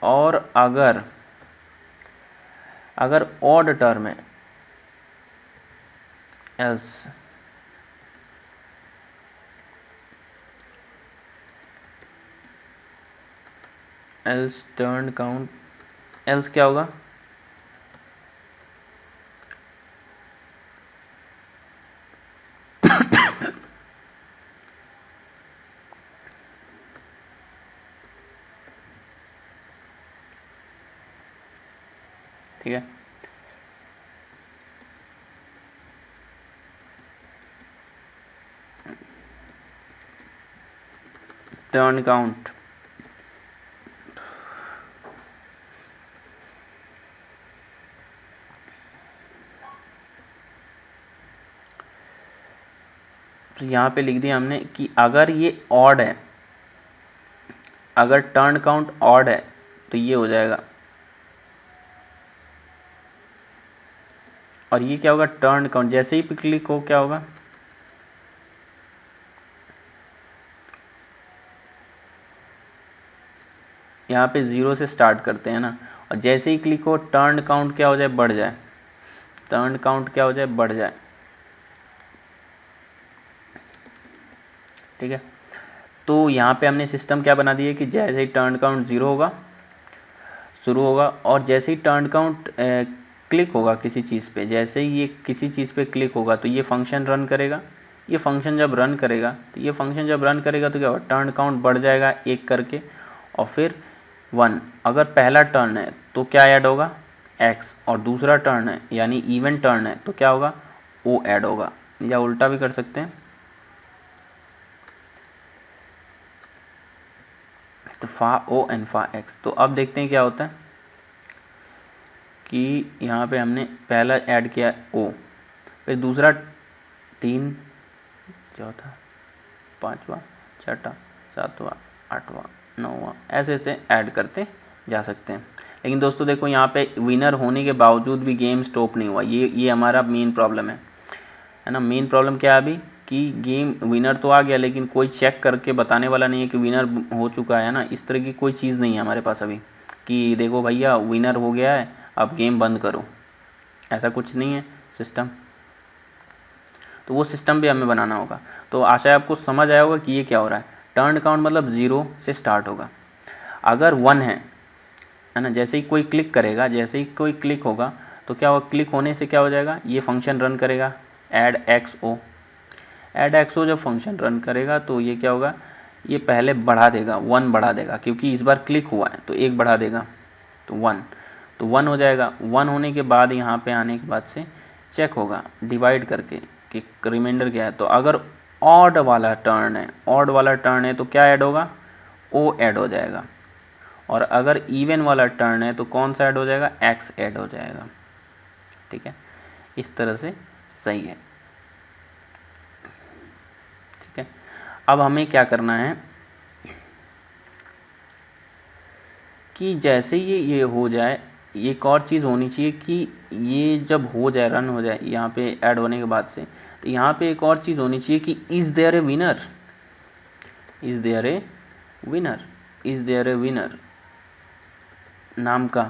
और अगर ऑड टर्म है, एल्स टर्न काउंट, एल्स क्या होगा, ठीक है। टर्न काउंट तो यहाँ पे लिख दिया हमने कि अगर ये ऑड है, अगर टर्न काउंट ऑड है तो ये हो जाएगा, और ये क्या होगा, टर्न काउंट जैसे ही पे क्लिक हो क्या होगा, यहाँ पे 0 से स्टार्ट करते हैं ना, और जैसे ही क्लिक हो टर्न काउंट क्या हो जाए, बढ़ जाए, बढ़ जाए। ठीक है, तो यहाँ पे हमने सिस्टम क्या बना दिया कि जैसे ही टर्न काउंट 0 होगा शुरू होगा, और जैसे ही टर्न काउंट क्लिक होगा किसी चीज़ पे, जैसे ही ये किसी चीज़ पे क्लिक होगा तो ये फंक्शन रन करेगा। ये फंक्शन जब रन करेगा तो क्या होगा, टर्न काउंट बढ़ जाएगा एक करके, और फिर 1। अगर पहला टर्न है तो क्या ऐड होगा, x, और दूसरा टर्न है यानी इवन टर्न है तो क्या होगा, o ऐड होगा, या उल्टा भी कर सकते हैं। तो फा ओ एन फा एक्स। तो अब देखते हैं क्या होता है कि यहाँ पे हमने पहला ऐड किया ओ, फिर दूसरा 3, चौथा, पाँचवा, छठा, सातवां, आठवां, नौवां, ऐसे ऐसे ऐड करते जा सकते हैं। लेकिन दोस्तों देखो यहाँ पे विनर होने के बावजूद भी गेम स्टॉप नहीं हुआ। ये हमारा मेन प्रॉब्लम है ना। मेन प्रॉब्लम क्या है अभी कि गेम विनर तो आ गया लेकिन कोई चेक करके बताने वाला नहीं है कि विनर हो चुका है ना। इस तरह की कोई चीज़ नहीं है हमारे पास अभी कि देखो भैया विनर हो गया है अब गेम बंद करो, ऐसा कुछ नहीं है सिस्टम। तो वो सिस्टम भी हमें बनाना होगा। तो आशा है आपको समझ आया होगा कि ये क्या हो रहा है। टर्न काउंट मतलब 0 से स्टार्ट होगा। अगर 1 है ना, जैसे ही कोई क्लिक करेगा, जैसे ही कोई क्लिक होगा तो क्या होगा, क्लिक होने से क्या हो जाएगा, ये फंक्शन रन करेगा ऐड एक्स ओ। ऐड एक्स ओ जब फंक्शन रन करेगा तो ये क्या होगा, ये पहले बढ़ा देगा, 1 बढ़ा देगा क्योंकि इस बार क्लिक हुआ है तो 1 बढ़ा देगा तो 1, तो 1 हो जाएगा। 1 होने के बाद यहाँ पे आने के बाद से चेक होगा डिवाइड करके कि रिमाइंडर क्या है। तो अगर ऑड वाला टर्न है, ऑड वाला टर्न है तो क्या ऐड होगा, ओ ऐड हो जाएगा। और अगर इवन वाला टर्न है तो कौन सा ऐड हो जाएगा, एक्स ऐड हो जाएगा। ठीक है, इस तरह से सही है। ठीक है, अब हमें क्या करना है कि जैसे ये हो जाए, एक और चीज़ होनी चाहिए कि ये जब हो जाए, रन हो जाए यहाँ पे ऐड होने के बाद से, तो यहाँ पे एक और चीज़ होनी चाहिए कि is there a winner, is there a winner, is there a winner नाम का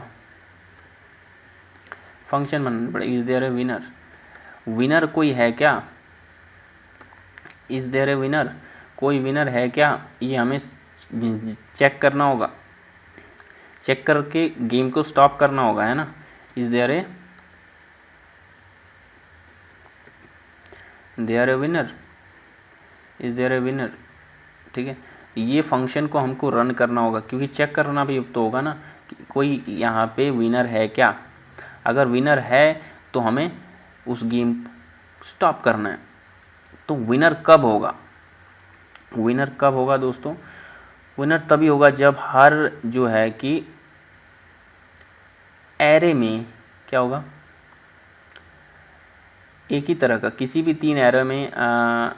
फंक्शन बनाना पड़ेगा। Is there a winner, winner कोई है क्या, इज़ देयर ए विनर, कोई विनर है क्या, ये हमें चेक करना होगा। चेक करके गेम को स्टॉप करना होगा, है ना। Is there a winner, is there a winner. ठीक है, ये फंक्शन को हमको रन करना होगा क्योंकि चेक करना भी तो होगा ना कि कोई यहाँ पे विनर है क्या। अगर विनर है तो हमें उस गेम स्टॉप करना है। तो विनर कब होगा, विनर कब होगा दोस्तों, विनर तभी होगा जब हर जो है कि एरे में क्या होगा, एक ही तरह का, किसी भी 3 एरे में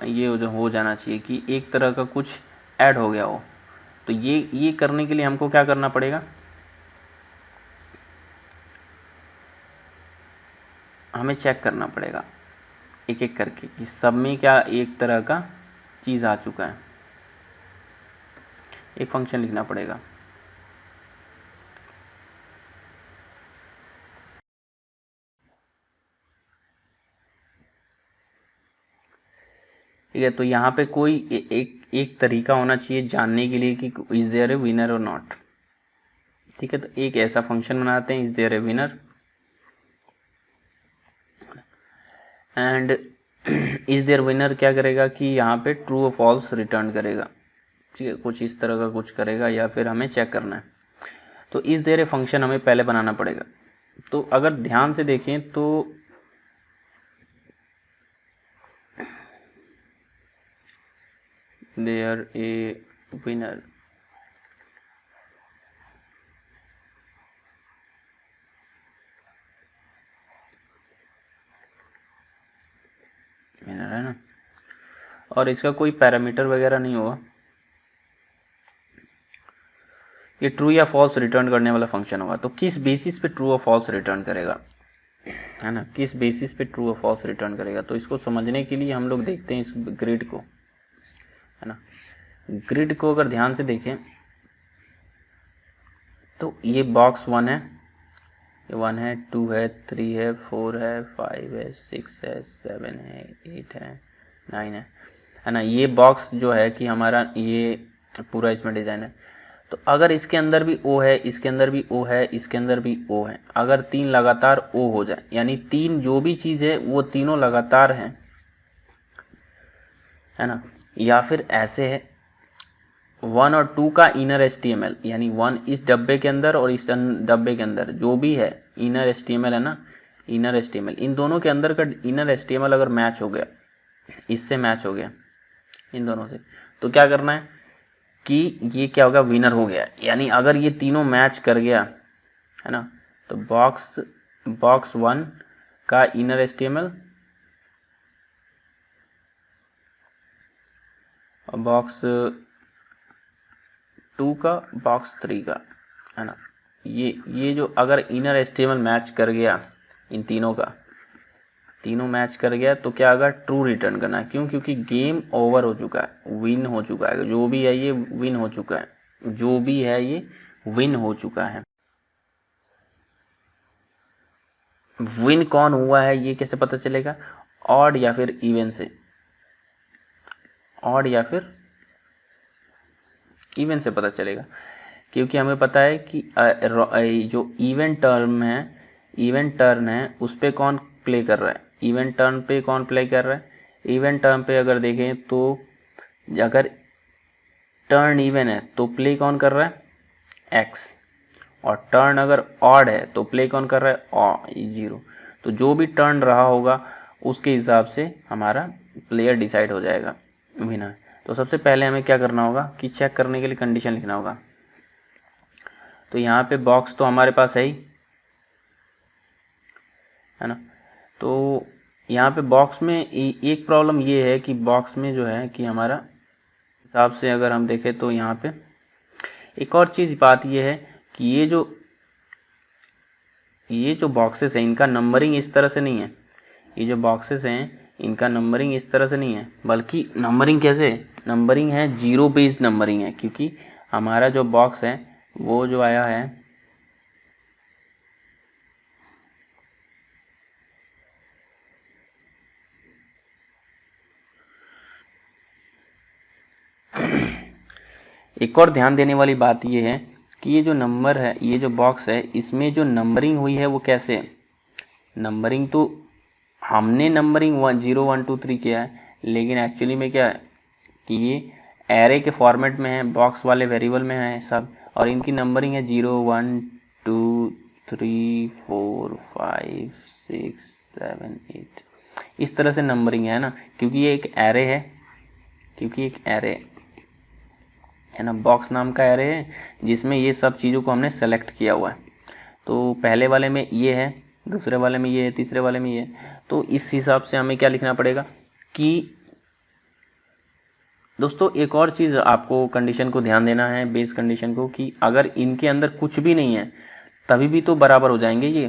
ये जो हो जाना चाहिए कि एक तरह का कुछ ऐड हो गया हो। तो ये करने के लिए हमको क्या करना पड़ेगा, हमें चेक करना पड़ेगा एक एक करके कि सब में क्या एक तरह का चीज़ आ चुका है। एक फंक्शन लिखना पड़ेगा। ठीक है, तो यहाँ पे कोई एक तरीका होना चाहिए जानने के लिए कि इज देयर ए विनर और नॉट। ठीक है, तो एक ऐसा फंक्शन बनाते हैं, is there a winner and is there winner क्या करेगा कि यहाँ पे ट्रू और फॉल्स रिटर्न करेगा। ठीक है, कुछ इस तरह का कुछ करेगा या फिर हमें चेक करना है। तो इज देयर ए फंक्शन हमें पहले बनाना पड़ेगा। तो अगर ध्यान से देखें तो देयर ए विनर, विनर है ना, और इसका कोई पैरामीटर वगैरह नहीं होगा। ये ट्रू या फॉल्स रिटर्न करने वाला फंक्शन होगा। तो किस बेसिस पे ट्रू और फॉल्स रिटर्न करेगा, है ना, किस बेसिस पे ट्रू और फॉल्स रिटर्न करेगा। तो इसको समझने के लिए हम लोग देखते हैं इस ग्रिड को, है ना। ग्रिड को अगर ध्यान से देखें तो ये बॉक्स 1 है, ये 1 है, 2 है, 3 है, 4 है, 5 है, 6 है, 7 है, 8 है, 9 है ना। ये बॉक्स जो है कि हमारा ये पूरा इसमें डिजाइन है। तो अगर इसके अंदर भी ओ है, इसके अंदर भी ओ है, इसके अंदर भी ओ है, अगर 3 लगातार ओ हो जाए, यानी 3 जो भी चीज है वो तीनों लगातार हैं, है ना। या फिर ऐसे है 1 और 2 का इनर एचटीएमएल, यानी 1 इस डब्बे के अंदर और इस डब्बे के अंदर जो भी है इनर एचटीएमएल, है ना, इनर एचटीएमएल, इन दोनों के अंदर का इनर एचटीएमएल अगर मैच हो गया, इससे मैच हो गया इन दोनों से, तो क्या करना है, कि ये क्या होगा, विनर हो गया। यानी अगर ये तीनों मैच कर गया है ना, तो बॉक्स 1 का इनर एचटीएमएल और बॉक्स 2 का, बॉक्स 3 का, है ना, ये जो अगर इनर एचटीएमएल मैच कर गया, इन तीनों का, तीनों मैच कर गया, तो क्या होगा, ट्रू रिटर्न करना है। क्यों? क्योंकि गेम ओवर हो चुका है, विन हो चुका है, जो भी है ये विन हो चुका है, जो भी है ये विन हो चुका है। विन कौन हुआ है ये कैसे पता चलेगा? ऑड या फिर इवन से, ऑड या फिर इवन से पता चलेगा। क्योंकि हमें पता है कि जो इवेंट टर्न है, इवेंट टर्न है उस पे कौन प्ले कर रहा है, इवेंट टर्न पे कौन प्ले कर रहा है। इवेंट टर्न पे अगर देखें तो अगर टर्न इवन है तो प्ले कौन कर रहा है, एक्स, और टर्न अगर ऑड है तो प्ले कौन कर रहा है, 0। तो जो भी टर्न रहा होगा उसके हिसाब से हमारा प्लेयर डिसाइड हो जाएगा विनर। तो सबसे पहले हमें क्या करना होगा कि चेक करने के लिए कंडीशन लिखना होगा। तो यहाँ पे बॉक्स तो हमारे पास है ही, है ना। तो यहाँ पे बॉक्स में एक प्रॉब्लम ये है कि बॉक्स में जो है कि हमारा हिसाब से अगर हम देखें तो यहाँ पे एक और चीज़ बात ये है कि ये जो बॉक्सेस हैं इनका नंबरिंग इस तरह से नहीं है। ये जो बॉक्सेस हैं इनका नंबरिंग इस तरह से नहीं है, बल्कि नंबरिंग कैसे, नंबरिंग है जीरो बेस्ड नंबरिंग है। क्योंकि हमारा जो बॉक्स है वो जो आया है एक और ध्यान देने वाली बात ये है कि ये जो नंबर है, ये जो बॉक्स है, इसमें जो नंबरिंग हुई है वो कैसे है। नंबरिंग तो हमने नंबरिंग 0 1 2 3 किया है, लेकिन एक्चुअली में क्या है कि ये एरे के फॉर्मेट में है, बॉक्स वाले वेरिएबल में है सब, और इनकी नंबरिंग है 0 1 2 3 4 5 6 7 8, इस तरह से नंबरिंग है ना। क्योंकि ये एक एरे है, क्योंकि एक एरे है ना, बॉक्स नाम का एरे है जिसमें ये सब चीज़ों को हमने सेलेक्ट किया हुआ है। तो पहले वाले में ये है, दूसरे वाले में ये है, तीसरे वाले में ये है। तो इस हिसाब से हमें क्या लिखना पड़ेगा कि दोस्तों एक और चीज़ आपको कंडीशन को ध्यान देना है, बेस कंडीशन को, कि अगर इनके अंदर कुछ भी नहीं है तभी भी तो बराबर हो जाएंगे ये।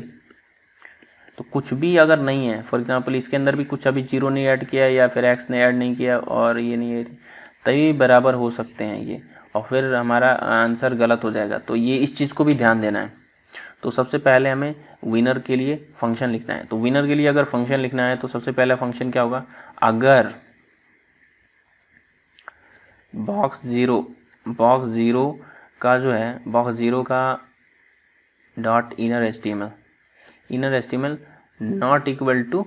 तो कुछ भी अगर नहीं है, फॉर एग्जांपल इसके अंदर भी कुछ अभी 0 नहीं ऐड किया या फिर x ने ऐड नहीं किया और ये नहीं है, तभी बराबर हो सकते हैं ये, और फिर हमारा आंसर गलत हो जाएगा। तो ये इस चीज़ को भी ध्यान देना है। तो सबसे पहले हमें विनर के लिए फंक्शन लिखना है। तो विनर के लिए अगर फंक्शन लिखना है तो सबसे पहला फंक्शन क्या होगा, अगर बॉक्स जीरो का जो है, बॉक्स जीरो का dot inner HTML not equal to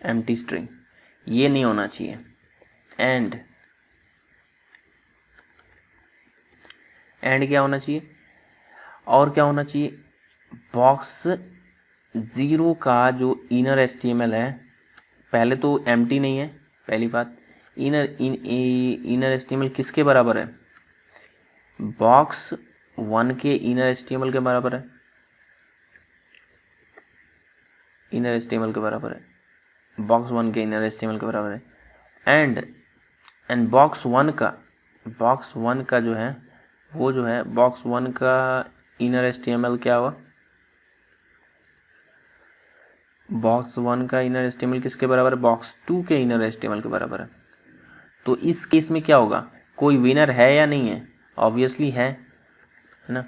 empty string, ये नहीं होना चाहिए। एंड क्या होना चाहिए, और क्या होना चाहिए, बॉक्स जीरो का जो इनर एचटीएमएल है, पहले तो एम्प्टी नहीं है, पहली बात। इनर एचटीएमएल किसके बराबर है, बॉक्स 1 के इनर एचटीएमएल के बराबर है, इनर एचटीएमएल के बराबर है, बॉक्स 1 के इनर एचटीएमएल के बराबर है। एंड बॉक्स 1 का जो है वो जो है, बॉक्स 1 का इनर एचटीएमएल क्या हुआ, बॉक्स 1 का इनर एचटीएमएल किसके बराबर है, बॉक्स 2 के इनर एचटीएमएल के बराबर है। तो इस केस में क्या होगा, कोई विनर है या नहीं है, ऑब्वियसली है ना।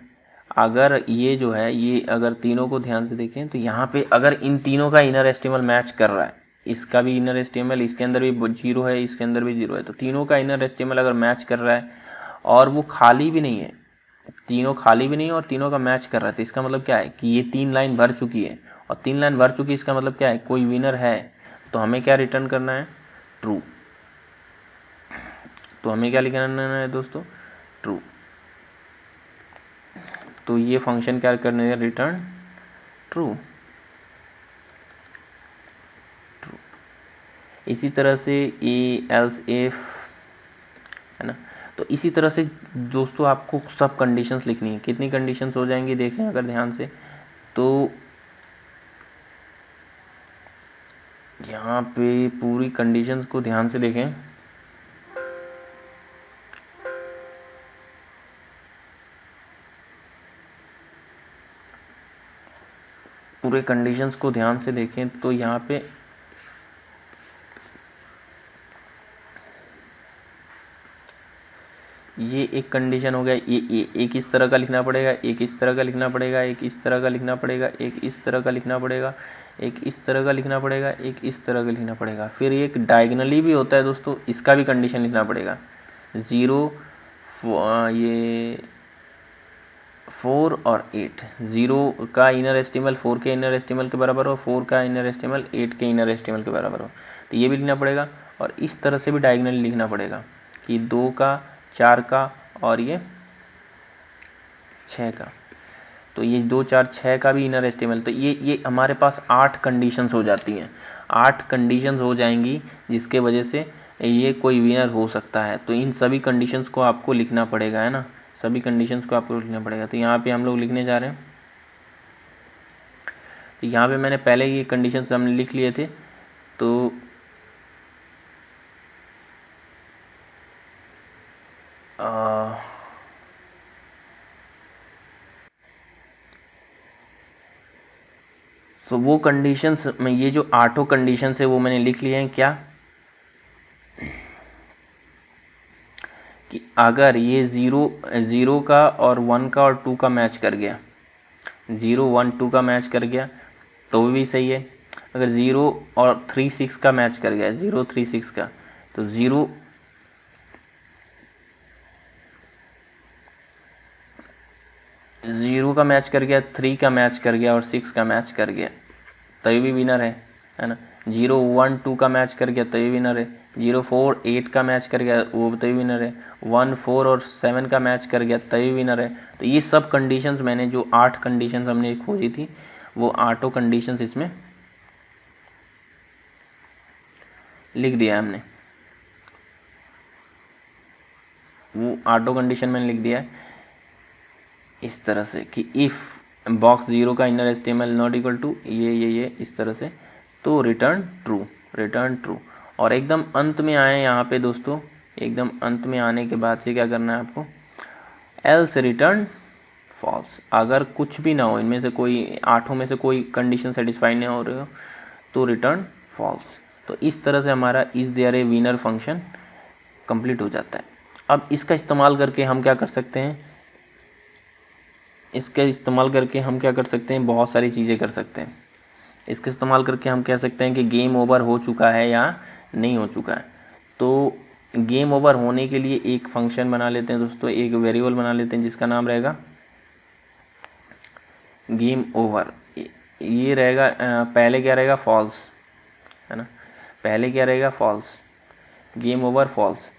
अगर ये जो है, ये अगर तीनों को ध्यान से देखें तो यहाँ पे अगर इन तीनों का इनर एचटीएमएल मैच कर रहा है, इसका भी इनर एचटीएमएल, इसके अंदर भी 0 है, इसके अंदर भी 0 है, तो तीनों का इनर एचटीएमएल अगर मैच कर रहा है और वो खाली भी नहीं है, तीनों खाली भी नहीं है और तीनों का मैच कर रहा है, तो इसका मतलब क्या है कि ये 3 लाइन भर चुकी है, और 3 लाइन भर चुकी है, इसका मतलब क्या है, कोई विनर है। तो हमें क्या रिटर्न करना है, ट्रू। तो हमें क्या लिखना है दोस्तों, ट्रू। तो ये फंक्शन क्या करने का, रिटर्न ट्रू। इसी तरह से ए एल्स इफ, है ना। तो इसी तरह से दोस्तों आपको सब कंडीशंस लिखनी है। कितनी कंडीशंस हो जाएंगी देखें अगर ध्यान से, तो यहाँ पे पूरी कंडीशंस को ध्यान से देखें। पूरे कंडीशंस को ध्यान से देखें तो यहाँ पे ये एक कंडीशन हो गया, ये एक इस तरह का लिखना पड़ेगा, एक इस तरह का लिखना पड़ेगा, एक इस तरह का लिखना पड़ेगा, एक इस तरह का लिखना पड़ेगा, एक इस तरह का लिखना पड़ेगा, एक इस तरह का लिखना पड़ेगा। फिर एक डायगनली भी होता है दोस्तों, इसका भी कंडीशन लिखना पड़ेगा। 0 ये 4 और 8, 0 का इनर एस्टिमल 4 के इनर एस्टिमल के बराबर हो, 4 का इनर एस्टिमल 8 के इनर एस्टिमल के बराबर हो, तो ये भी लिखना पड़ेगा। और इस तरह से भी डायगनली लिखना पड़ेगा कि 2 का, 4 का और ये 6 का, तो ये 2, 4, 6 का भी इनर एस्टिमल। तो ये हमारे पास 8 कंडीशंस हो जाती हैं, 8 कंडीशंस हो जाएंगी जिसके वजह से ये कोई विनर हो सकता है। तो इन सभी कंडीशंस को आपको लिखना पड़ेगा, है ना, सभी कंडीशंस को आपको लिखना पड़ेगा। तो यहाँ पे हम लोग लिखने जा रहे हैं। तो यहाँ पे मैंने पहले ये कंडीशंस हमने लिख लिए थे, तो तो वो कंडीशंस में ये जो 8 कंडीशंस है वो मैंने लिख लिए हैं। क्या कि अगर ये 0 का और 1 का और 2 का मैच कर गया, 0, 1, 2 का मैच कर गया तो भी सही है। अगर 0 और 3, 6 का मैच कर गया, 0, 3, 6 का, तो 0 का मैच कर गया, 3 का मैच कर गया और 6 का मैच कर गया, तभी भी विनर है ना। 0, 1, 2 का मैच कर गया तभी विनर है। 0, 4, 8 का मैच कर गया वो तभी विनर है। 1, 4 और 7 का मैच कर गया तभी विनर है। तो ये सब कंडीशंस मैंने जो 8 कंडीशंस हमने खोजी थी वो 8 कंडीशंस इसमें लिख दिया हमने, वो 8 कंडीशन मैंने लिख दिया है इस तरह से कि इफ बॉक्स 0 का inner HTML not equal to ये इस तरह से, तो रिटर्न ट्रू। और एकदम अंत में आए यहाँ पे दोस्तों, एकदम अंत में आने के बाद से क्या करना है आपको, एल्स रिटर्न फॉल्स। अगर कुछ भी ना हो, इनमें से कोई 8 में से कोई कंडीशन सेटिस्फाई नहीं हो रही हो, तो रिटर्न फॉल्स। तो इस तरह से हमारा is there a winner function complete हो जाता है। अब इसका इस्तेमाल करके हम क्या कर सकते हैं, इसका इस्तेमाल करके हम क्या कर सकते हैं, बहुत सारी चीज़ें कर सकते हैं। इसके इस्तेमाल करके हम कह सकते हैं कि गेम ओवर हो चुका है या नहीं हो चुका है। तो गेम ओवर होने के लिए एक फंक्शन बना लेते हैं दोस्तों, एक वेरिएबल बना लेते हैं जिसका नाम रहेगा गेम ओवर। ये रहेगा पहले क्या रहेगा, फॉल्स, है ना, पहले क्या रहेगा, फॉल्स, गेम ओवर फॉल्स।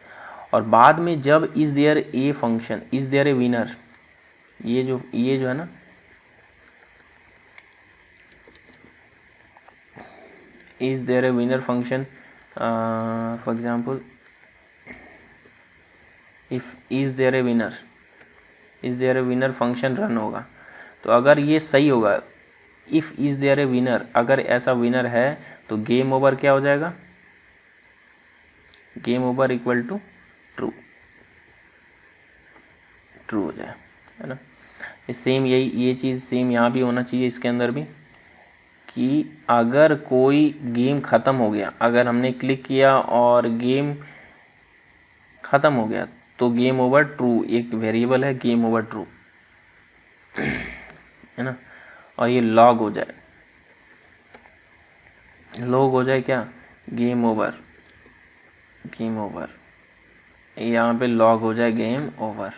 और बाद में जब is there a function, is there a winner, ये जो है ना, is there a winner function, for example if is there a winner function run होगा। तो अगर ये सही होगा, if is there a winner, अगर ऐसा विनर है तो गेम ओवर क्या हो जाएगा, game over equal to true हो जाए, है ना। सेम ये चीज़ सेम यहाँ भी होना चाहिए, इसके अंदर भी, कि अगर कोई गेम ख़त्म हो गया, अगर हमने क्लिक किया और गेम ख़त्म हो गया तो गेम ओवर ट्रू, एक वेरिएबल है गेम ओवर ट्रू, है ना। और ये लॉग हो जाए क्या, गेम ओवर, यहाँ पे लॉग हो जाए गेम ओवर।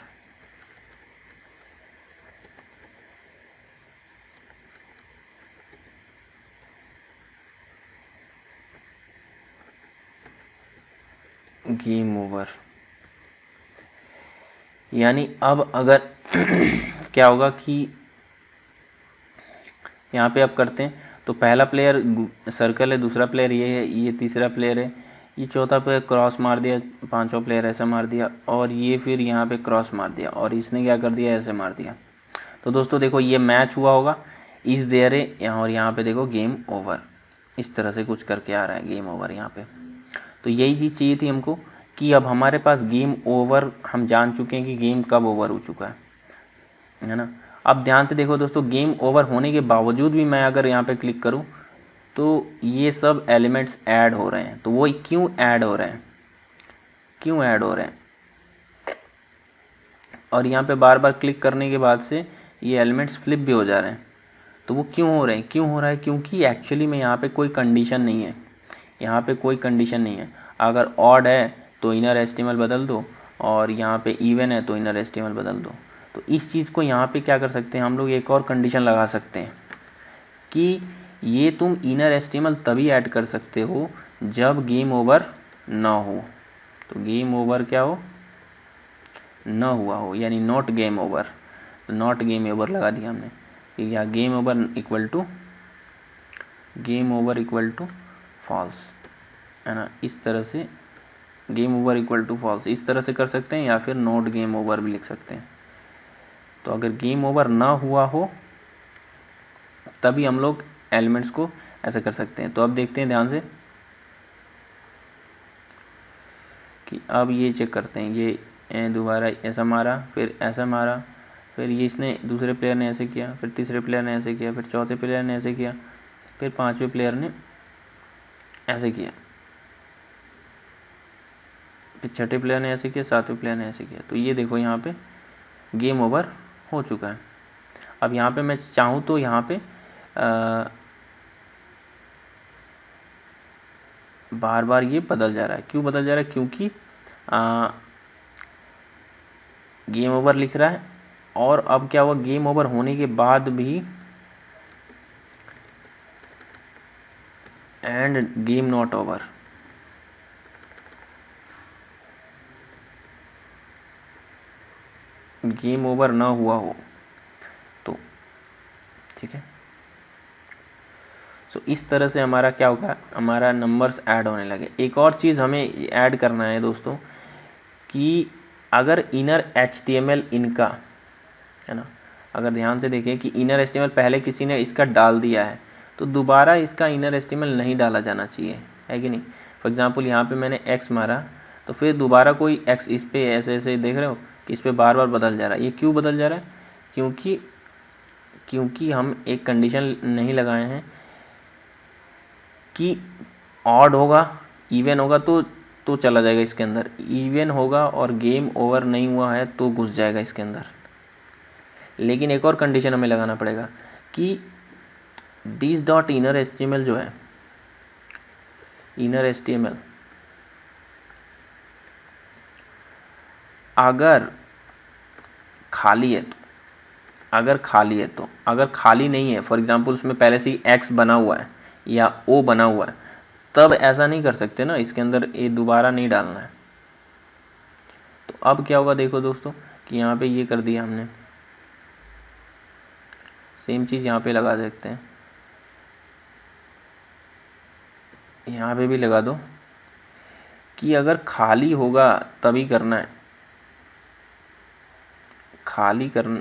गेम ओवर यानी अब अगर क्या होगा कि यहाँ पे आप करते हैं तो पहला प्लेयर सर्कल है, दूसरा प्लेयर ये है, ये तीसरा प्लेयर है, ये चौथा पे क्रॉस मार दिया, पांचवा प्लेयर ऐसा मार दिया, और ये फिर यहाँ पे क्रॉस मार दिया, और इसने क्या कर दिया, ऐसे मार दिया। तो दोस्तों देखो ये मैच हुआ होगा, इस देर यहाँ, और यहाँ पे देखो गेम ओवर, इस तरह से कुछ करके आ रहा है गेम ओवर यहाँ पे। तो यही चीज़ चाहिए थी हमको कि अब हमारे पास गेम ओवर, हम जान चुके हैं कि गेम कब ओवर हो चुका है ना। अब ध्यान से देखो दोस्तों, गेम ओवर होने के बावजूद भी मैं अगर यहाँ पे क्लिक करूँ तो ये सब एलिमेंट्स ऐड हो रहे हैं। तो वो क्यों ऐड हो रहे हैं, क्यों ऐड हो रहे हैं, और यहाँ पे बार बार क्लिक करने के बाद से ये एलिमेंट्स फ्लिप भी हो जा रहे हैं। तो वो क्यों हो रहे हैं, क्यों हो रहा है, क्योंकि एक्चुअली में यहाँ पे कोई कंडीशन नहीं है, यहाँ पे कोई कंडीशन नहीं है। अगर ऑड है तो इनर एस्टिमल बदल दो, और यहाँ पे इवन है तो इनर एस्टिमल बदल दो। तो इस चीज़ को यहाँ पे क्या कर सकते हैं हम लोग, एक और कंडीशन लगा सकते हैं कि ये तुम इनर एस्टिमल तभी ऐड कर सकते हो जब गेम ओवर ना हो। तो गेम ओवर क्या हो, ना हुआ हो, यानी नॉट गेम ओवर। तो नॉट गेम ओवर लगा दिया हमने कि या game over equal to false, है ना। इस तरह से game over equal to false इस तरह से कर सकते हैं, या फिर नॉट गेम ओवर भी लिख सकते हैं। तो अगर गेम ओवर ना हुआ हो तभी हम लोग एलिमेंट्स को ऐसे कर सकते हैं। तो अब देखते हैं ध्यान से कि अब ये चेक करते हैं, ये दोबारा ऐसा मारा, फिर ऐसा मारा, फिर ये इसने दूसरे प्लेयर ने ऐसे किया, फिर तीसरे प्लेयर ने ऐसे किया, फिर चौथे प्लेयर ने ऐसे किया, फिर पांचवें प्लेयर ने ऐसे किया, फिर छठे प्लेयर ने ऐसे किया, सातवें प्लेयर ने ऐसे किया। तो ये देखो यहाँ पे गेम ओवर हो चुका है। अब यहाँ पे मैं चाहूँ तो यहाँ पे बार बार ये बदल जा रहा है। क्यों बदल जा रहा है, क्योंकि गेम ओवर लिख रहा है, और अब क्या हुआ, गेम ओवर होने के बाद भी end game not over, game over ना हुआ हो तो, ठीक है। तो इस तरह से हमारा क्या होगा, हमारा नंबर्स ऐड होने लगे। एक और चीज़ हमें ऐड करना है दोस्तों कि अगर इनर HTML इनका, है ना, अगर ध्यान से देखें कि इनर HTML पहले किसी ने इसका डाल दिया है तो दोबारा इसका इनर HTML नहीं डाला जाना चाहिए, है कि नहीं। फॉर एग्जांपल यहाँ पे मैंने x मारा, तो फिर दोबारा कोई x इस पे ऐसे ऐसे देख रहे हो कि इस पे बार बार बदल जा रहा है। ये क्यों बदल जा रहा है, क्योंकि हम एक कंडीशन नहीं लगाए हैं कि ऑड होगा, इवन होगा तो चला जाएगा इसके अंदर, इवन होगा और गेम ओवर नहीं हुआ है तो घुस जाएगा इसके अंदर। लेकिन एक और कंडीशन हमें लगाना पड़ेगा कि दिस डॉट इनर HTML जो है, इनर HTML अगर खाली है तो, अगर खाली नहीं है, फॉर एग्जांपल उसमें पहले से ही x बना हुआ है या o बना हुआ है, तब ऐसा नहीं कर सकते ना, इसके अंदर ये दोबारा नहीं डालना है। तो अब क्या होगा, देखो दोस्तों कि यहाँ पे ये कर दिया हमने, सेम चीज़ यहाँ पे लगा सकते हैं, यहाँ पे भी लगा दो कि अगर खाली होगा तभी करना है,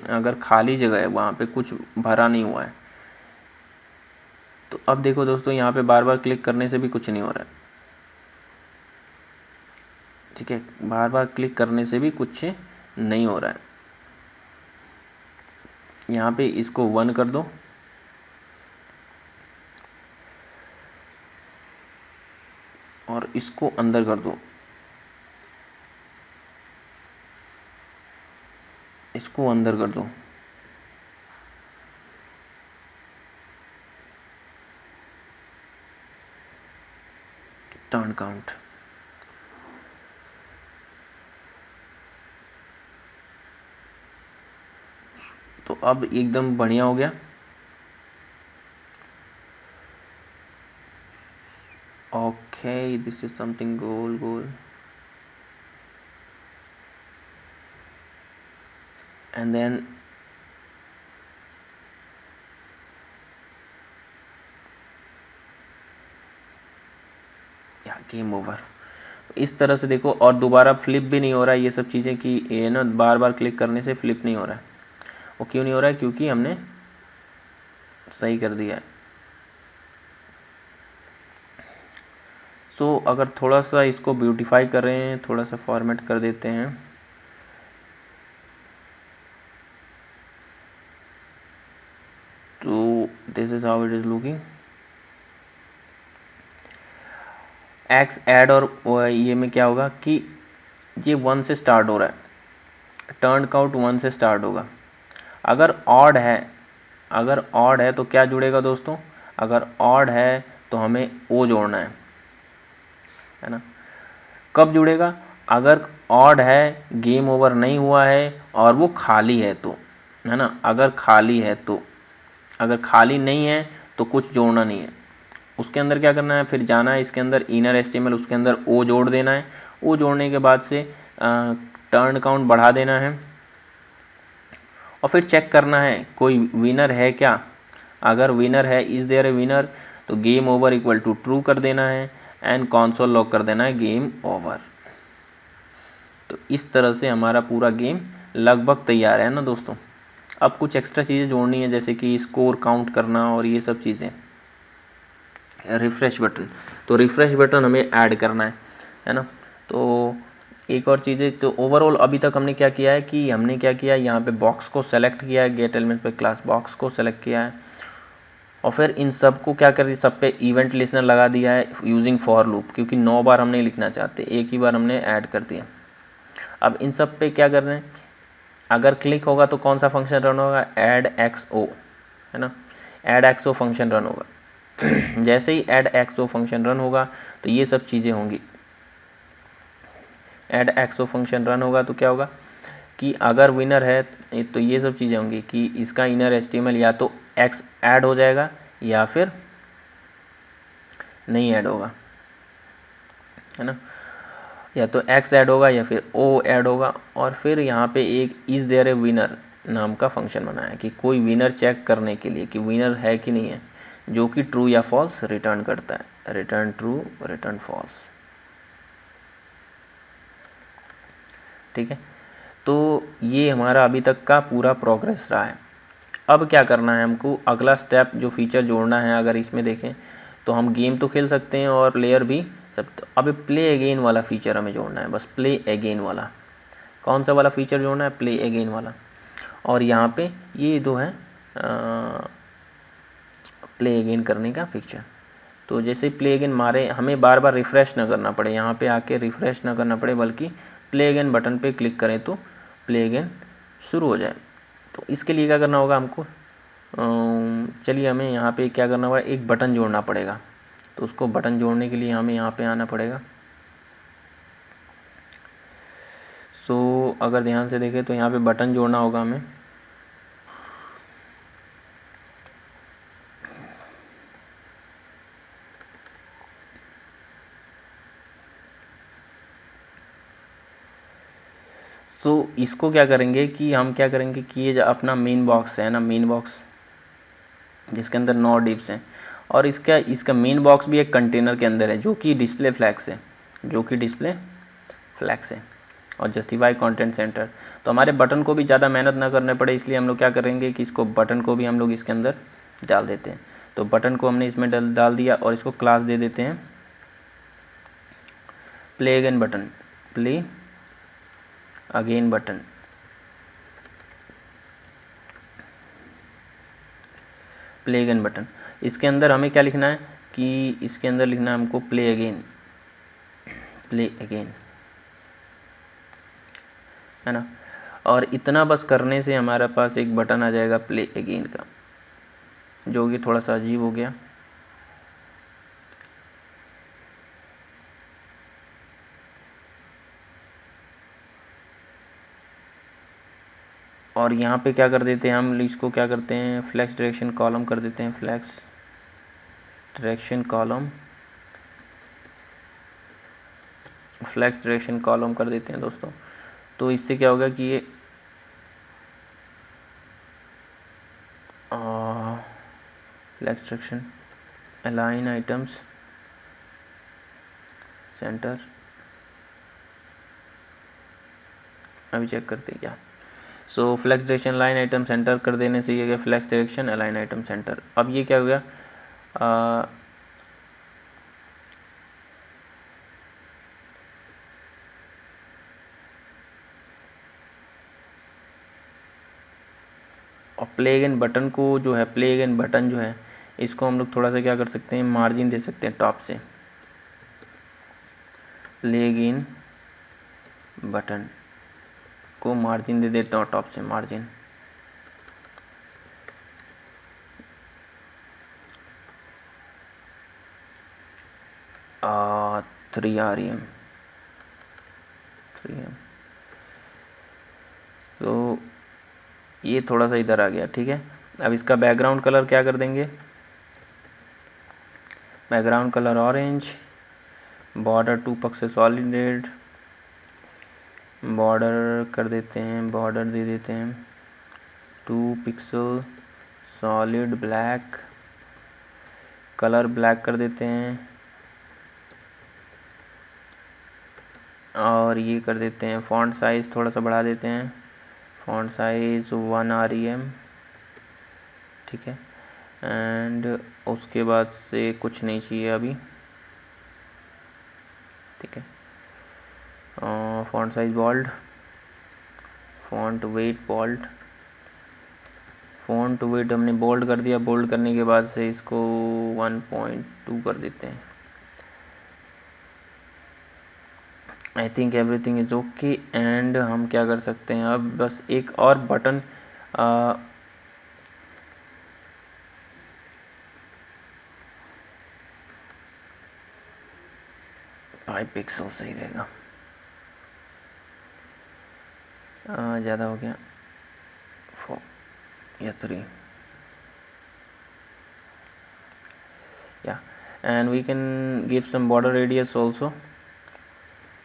अगर खाली जगह है वहाँ पे कुछ भरा नहीं हुआ है। तो अब देखो दोस्तों यहाँ पे बार बार क्लिक करने से भी कुछ नहीं हो रहा है, ठीक है, बार बार क्लिक करने से भी कुछ नहीं हो रहा है। यहाँ पे इसको 1 कर दो, और इसको अंदर कर दो, इसको अंदर कर दो, टर्न काउंट। तो अब एकदम बढ़िया हो गया। Okay, this is something goal and then game over. इस तरह से देखो, और दोबारा फ्लिप भी नहीं हो रहा है ये सब चीज़ें, कि ये ना बार बार क्लिक करने से फ्लिप नहीं हो रहा है। वो क्यों नहीं हो रहा है? क्योंकि हमने सही कर दिया है। सो अगर थोड़ा सा इसको ब्यूटीफाई कर रहे हैं, थोड़ा सा फॉर्मेट कर देते हैं, तो this is how it is looking. X add और ये में क्या होगा कि ये 1 से स्टार्ट हो रहा है, टर्न काउंट 1 से स्टार्ट होगा। अगर ऑड है तो क्या जुड़ेगा दोस्तों? अगर ऑड है तो हमें ओ जोड़ना है ना। कब जुड़ेगा? अगर ऑड है, गेम ओवर नहीं हुआ है और वो खाली है तो, है ना। अगर खाली है तो, अगर खाली नहीं है तो कुछ जोड़ना नहीं है। उसके अंदर क्या करना है, फिर जाना है इसके अंदर इनर एस्टिमल, उसके अंदर ओ जोड़ देना है। ओ जोड़ने के बाद से टर्न काउंट बढ़ा देना है और फिर चेक करना है कोई विनर है क्या। अगर विनर है, इज देयर ए विनर, तो game over equal to true कर देना है एंड कंसोल लॉग कर देना है गेम ओवर। तो इस तरह से हमारा पूरा गेम लगभग तैयार है ना दोस्तों। अब कुछ एक्स्ट्रा चीज़ें जोड़नी है, जैसे कि स्कोर काउंट करना और ये सब चीज़ें। रिफ्रेश बटन, तो रिफ्रेश बटन हमें ऐड करना है ना। तो एक और चीज़ है, तो ओवरऑल अभी तक हमने क्या किया है कि हमने क्या किया है, यहाँ पे बॉक्स को सेलेक्ट किया है, गेट एलिमेंट पे क्लास बॉक्स को सेलेक्ट किया है और फिर इन सब को क्या कर दिया, सब पे इवेंट लिस्नर लगा दिया है यूजिंग फॉर लूप, क्योंकि 9 बार हम नहीं लिखना चाहते, एक ही बार हमने ऐड कर दिया। अब इन सब पे क्या कर रहे हैं, अगर क्लिक होगा तो कौन सा फंक्शन रन होगा, एड एक्स ओ, है ना। एड एक्स ओ फंक्शन रन होगा। जैसे ही एड एक्स ओ फंक्शन रन होगा तो ये सब चीज़ें होंगी। एड एक्स ओ फंक्शन रन होगा तो क्या होगा कि अगर विनर है तो ये सब चीज़ें होंगी कि इसका इनर एचटीएमएल या तो एक्स ऐड हो जाएगा या फिर नहीं ऐड होगा, है ना। या तो एक्स ऐड होगा या फिर ओ ऐड होगा। और फिर यहाँ पे एक इज देयर ए विनर नाम का फंक्शन बनाया है कि कोई विनर चेक करने के लिए कि विनर है कि नहीं है, जो कि ट्रू या फॉल्स रिटर्न करता है, रिटर्न ट्रू रिटर्न फॉल्स। ठीक है, तो ये हमारा अभी तक का पूरा प्रोग्रेस रहा है। अब क्या करना है हमको, अगला स्टेप जो फीचर जोड़ना है, अगर इसमें देखें तो हम गेम तो खेल सकते हैं और प्लेयर भी सब, तो अभी प्ले अगेन वाला फीचर हमें जोड़ना है, बस प्ले अगेन वाला। कौन सा वाला फीचर जोड़ना है, प्ले अगेन वाला। और यहाँ पे ये दो है प्ले अगेन करने का फीचर। तो जैसे प्ले अगेन मारे, हमें बार बार रिफ़्रेश ना करना पड़े, यहाँ पे आके रिफ़्रेश ना करना पड़े, बल्कि प्ले अगेन बटन पे क्लिक करें तो प्ले अगेन शुरू हो जाए। तो इसके लिए क्या करना होगा हमको, चलिए हमें यहाँ पे क्या करना होगा, एक बटन जोड़ना पड़ेगा। तो उसको बटन जोड़ने के लिए हमें यहाँ पे आना पड़ेगा। सो अगर ध्यान से देखें तो यहाँ पे बटन जोड़ना होगा हमें। सो इसको क्या करेंगे कि हम क्या करेंगे कि ये जो अपना मेन बॉक्स है ना, मेन बॉक्स जिसके अंदर 9 डिव्स हैं, और इसका मेन बॉक्स भी एक कंटेनर के अंदर है जो कि डिस्प्ले फ्लैग्स है, जो कि डिस्प्ले फ्लैग्स है और जस्टिफाई कंटेंट सेंटर। तो हमारे बटन को भी ज़्यादा मेहनत ना करने पड़े, इसलिए हम लोग क्या करेंगे कि इसको बटन को भी हम लोग इसके अंदर डाल देते हैं। तो बटन को हमने इसमें डाल दिया और इसको क्लास दे देते हैं play again button, play again button. Play again button, इसके अंदर हमें क्या लिखना है कि इसके अंदर लिखना है हमको प्ले अगेन, प्ले अगेन, है ना। और इतना बस करने से हमारे पास एक बटन आ जाएगा प्ले अगेन का, जो कि थोड़ा सा अजीब हो गया। और यहाँ पे क्या कर देते हैं हम, इसको क्या करते हैं, फ्लैक्स डायरेक्शन कॉलम कर देते हैं, flex direction column, flex direction column कर देते हैं दोस्तों। तो इससे क्या होगा कि ये flex direction align items center अभी चेक करते क्या। So flex direction line item center कर देने से ये गया flex direction align item center. अब ये क्या हो गया, और प्ले अगेन बटन को जो है, प्ले अगेन बटन जो है इसको हम लोग थोड़ा सा क्या कर सकते हैं, मार्जिन दे सकते हैं टॉप से। प्ले अगेन बटन को मार्जिन दे देता हूँ टॉप से, मार्जिन 3 REM 3M। तो ये थोड़ा सा इधर आ गया, ठीक है। अब इसका बैकग्राउंड कलर क्या कर देंगे, background colour orange, border 2 pixel solid, border कर देते हैं, बॉर्डर दे देते हैं 2 pixel solid black, colour black कर देते हैं, और ये कर देते हैं फॉन्ट साइज थोड़ा सा बढ़ा देते हैं, फॉन्ट साइज 1 REM, ठीक है। एंड उसके बाद से कुछ नहीं चाहिए अभी, ठीक है। Font size bold, font weight bold, font weight हमने बोल्ड कर दिया, बोल्ड करने के बाद से इसको 1.2 कर देते हैं। I think everything is okay. And हम क्या कर सकते हैं, अब बस एक और बटन 5 पिक्सल सही रहेगा, ज़्यादा हो गया 4 या 3 या। And we can give some border radius also,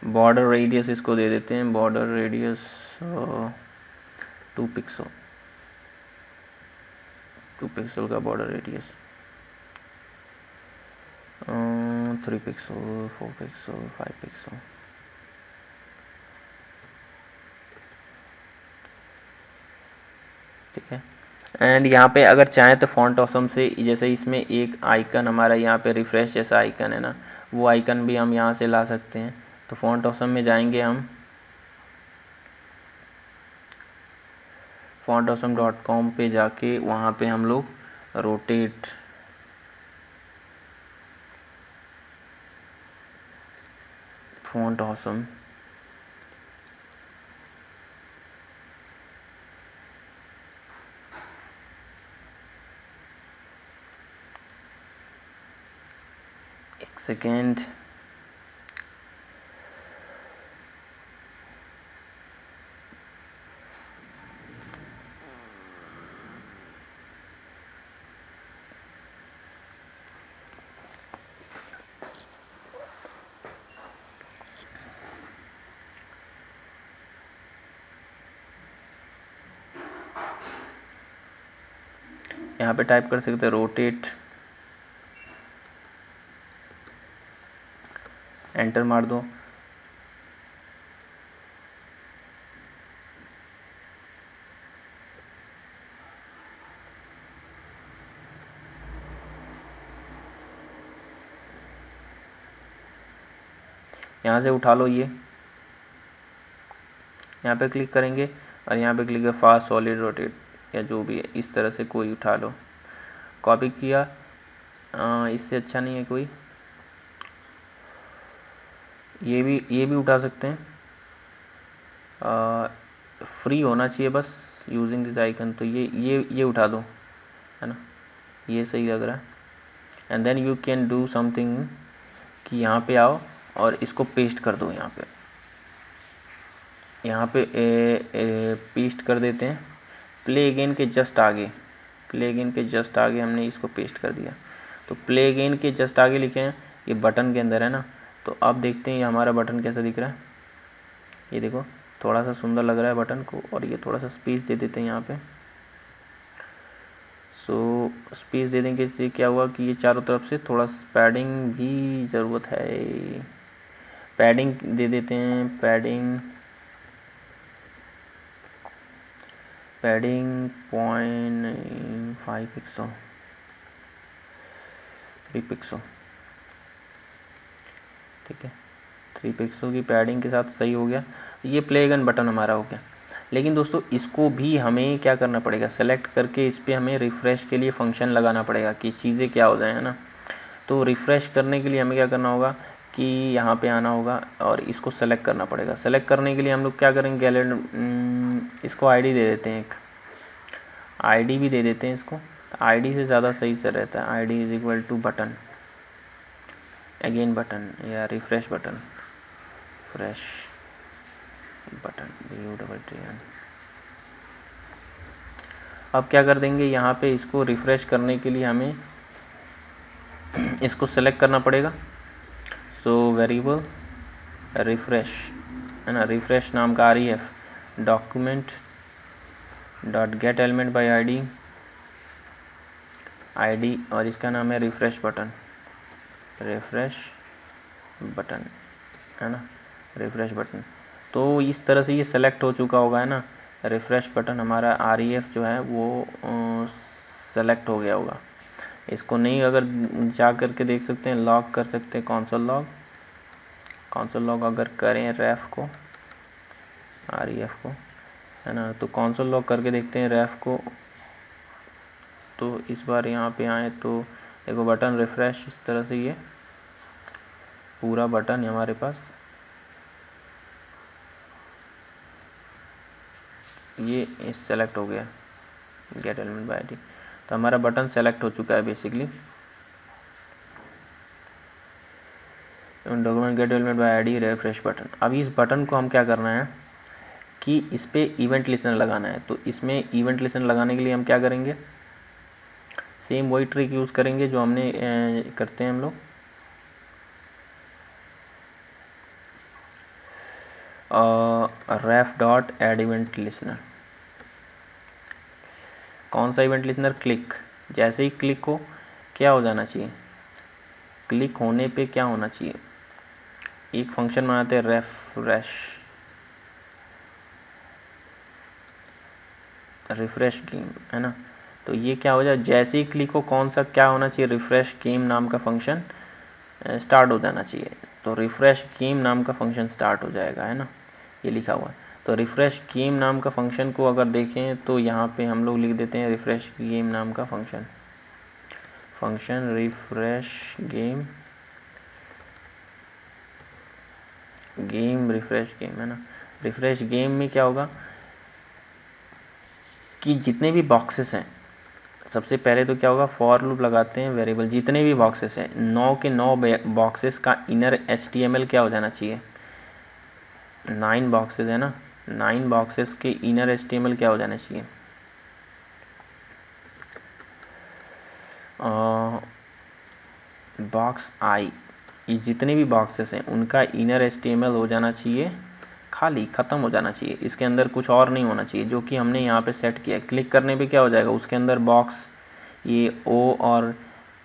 border radius इसको दे देते हैं, बॉर्डर रेडियस 2 पिक्सल, 2 पिक्सल का border radius, 3 pixel, 4 pixel, 5 pixel, ठीक है। एंड यहाँ पे अगर चाहें तो फॉन्ट ऑसम से, जैसे इसमें एक आइकन हमारा यहाँ पे रिफ्रेश जैसा आइकन है ना, वो आइकन भी हम यहाँ से ला सकते हैं। तो फॉन्ट ऑसम में जाएंगे हम, fontawesome.com पे जाके वहाँ पे हम लोग रोटेट फॉन्ट ऑसम, एक सेकेंड, यहाँ पे टाइप कर सकते हैं रोटेट, एंटर मार दो। यहाँ से उठा लो, ये यहाँ पे क्लिक करेंगे और यहाँ पे क्लिक कर फास्ट सॉलिड रोटेट या जो भी है, इस तरह से कोई उठा लो। कॉपी किया, इससे अच्छा नहीं है कोई, ये भी उठा सकते हैं। फ्री होना चाहिए बस यूजिंग दिस आइकन, तो ये उठा दो, है ना, ये सही लग रहा है। And then you can do something कि यहाँ पे आओ और इसको पेस्ट कर दो, यहाँ पे पेस्ट कर देते हैं। प्ले अगेन के जस्ट आगे, प्ले अगेन के जस्ट आगे हमने इसको पेस्ट कर दिया। तो प्ले अगेन के जस्ट आगे लिखे हैं, ये बटन के अंदर है ना। तो अब देखते हैं ये हमारा बटन कैसा दिख रहा है। ये देखो थोड़ा सा सुंदर लग रहा है बटन को, और ये थोड़ा सा स्पेस दे देते हैं यहाँ पे। सो स्पेस दे देंगे इससे क्या हुआ कि ये चारों तरफ से थोड़ा पैडिंग भी ज़रूरत है, पैडिंग दे देते हैं, पैडिंग पैडिंग 0.5 पिक्सल 3 पिक्सल, ठीक है, 3 पिक्सल की पैडिंग के साथ सही हो गया। ये प्ले गन बटन हमारा हो गया। लेकिन दोस्तों इसको भी हमें क्या करना पड़ेगा, सेलेक्ट करके इस पर हमें रिफ़्रेश के लिए फंक्शन लगाना पड़ेगा कि चीज़ें क्या हो जाए, है ना। तो रिफ़्रेश करने के लिए हमें क्या करना होगा कि यहाँ पे आना होगा और इसको सेलेक्ट करना पड़ेगा। सेलेक्ट करने के लिए हम लोग क्या करेंगे, गैलरी इसको आईडी दे देते हैं, एक आईडी भी दे देते हैं इसको। आईडी से ज़्यादा सही से रहता है, ID is equal to button, again button या refresh button, fresh button BUTTON। अब क्या कर देंगे, यहाँ पे इसको रिफ्रेश करने के लिए हमें इसको सेलेक्ट करना पड़ेगा। सो वेरिएबल रिफ्रेश, है ना, रिफ्रेश नाम का REF document dot get element by ID और इसका नाम है रिफ्रेश बटन, है ना, रिफ्रेश बटन। तो इस तरह से ये सेलेक्ट हो चुका होगा, है ना, रिफ्रेश बटन हमारा REF जो है वो सेलेक्ट हो गया होगा। इसको नहीं अगर जा करके देख सकते हैं, लॉग कर सकते हैं, कॉन्सोल लॉग अगर करें रेफ को, REF को, है ना, तो कॉन्सोल लॉग करके देखते हैं रेफ को। तो इस बार यहाँ पे आए तो देखो बटन रिफ्रेश, इस तरह से ये पूरा बटन हमारे पास ये सेलेक्ट हो गया, गेट एलिमेंट बाय आईडी। तो हमारा बटन सेलेक्ट हो चुका है basically, document gate element by ID refresh button. अब इस बटन को हम क्या करना है कि इस पे इवेंट लिसनर लगाना है। तो इसमें इवेंट लिसनर लगाने के लिए हम क्या करेंगे, सेम वही ट्रिक यूज़ करेंगे जो हमने करते हैं हम लोग। रेफ डॉट एड इवेंट लिसनर, कौन सा इवेंट लिसनर, क्लिक। जैसे ही क्लिक हो क्या हो जाना चाहिए, क्लिक होने पे क्या होना चाहिए, एक फंक्शन बनाते हैं रिफ्रेश गेम, है ना। तो ये क्या हो जाए, जैसे ही क्लिक हो कौन सा क्या होना चाहिए, रिफ्रेश गेम नाम का फंक्शन स्टार्ट हो जाना चाहिए। तो रिफ्रेश गेम नाम का फंक्शन स्टार्ट हो जाएगा, है ना, ये लिखा हुआ है। तो रिफ्रेश गेम नाम का फंक्शन को अगर देखें तो यहाँ पे हम लोग लिख देते हैं रिफ्रेश गेम नाम का function refresh game refresh game, है ना। रिफ्रेश गेम में क्या होगा कि जितने भी बॉक्सेस हैं, सबसे पहले तो क्या होगा, फॉर लूप लगाते हैं, वेरिएबल जितने भी बॉक्सेस हैं 9 के 9 बॉक्सेस का इनर HTML क्या हो जाना चाहिए, 9 बॉक्सेस है ना, 9 बॉक्सेस के इनर HTML क्या हो जाना चाहिए, बॉक्स आई, ये जितने भी बॉक्सेस हैं उनका इनर HTML हो जाना चाहिए खाली, ख़त्म हो जाना चाहिए, इसके अंदर कुछ और नहीं होना चाहिए, जो कि हमने यहाँ पे सेट किया है। क्लिक करने पे क्या हो जाएगा, उसके अंदर बॉक्स ये O और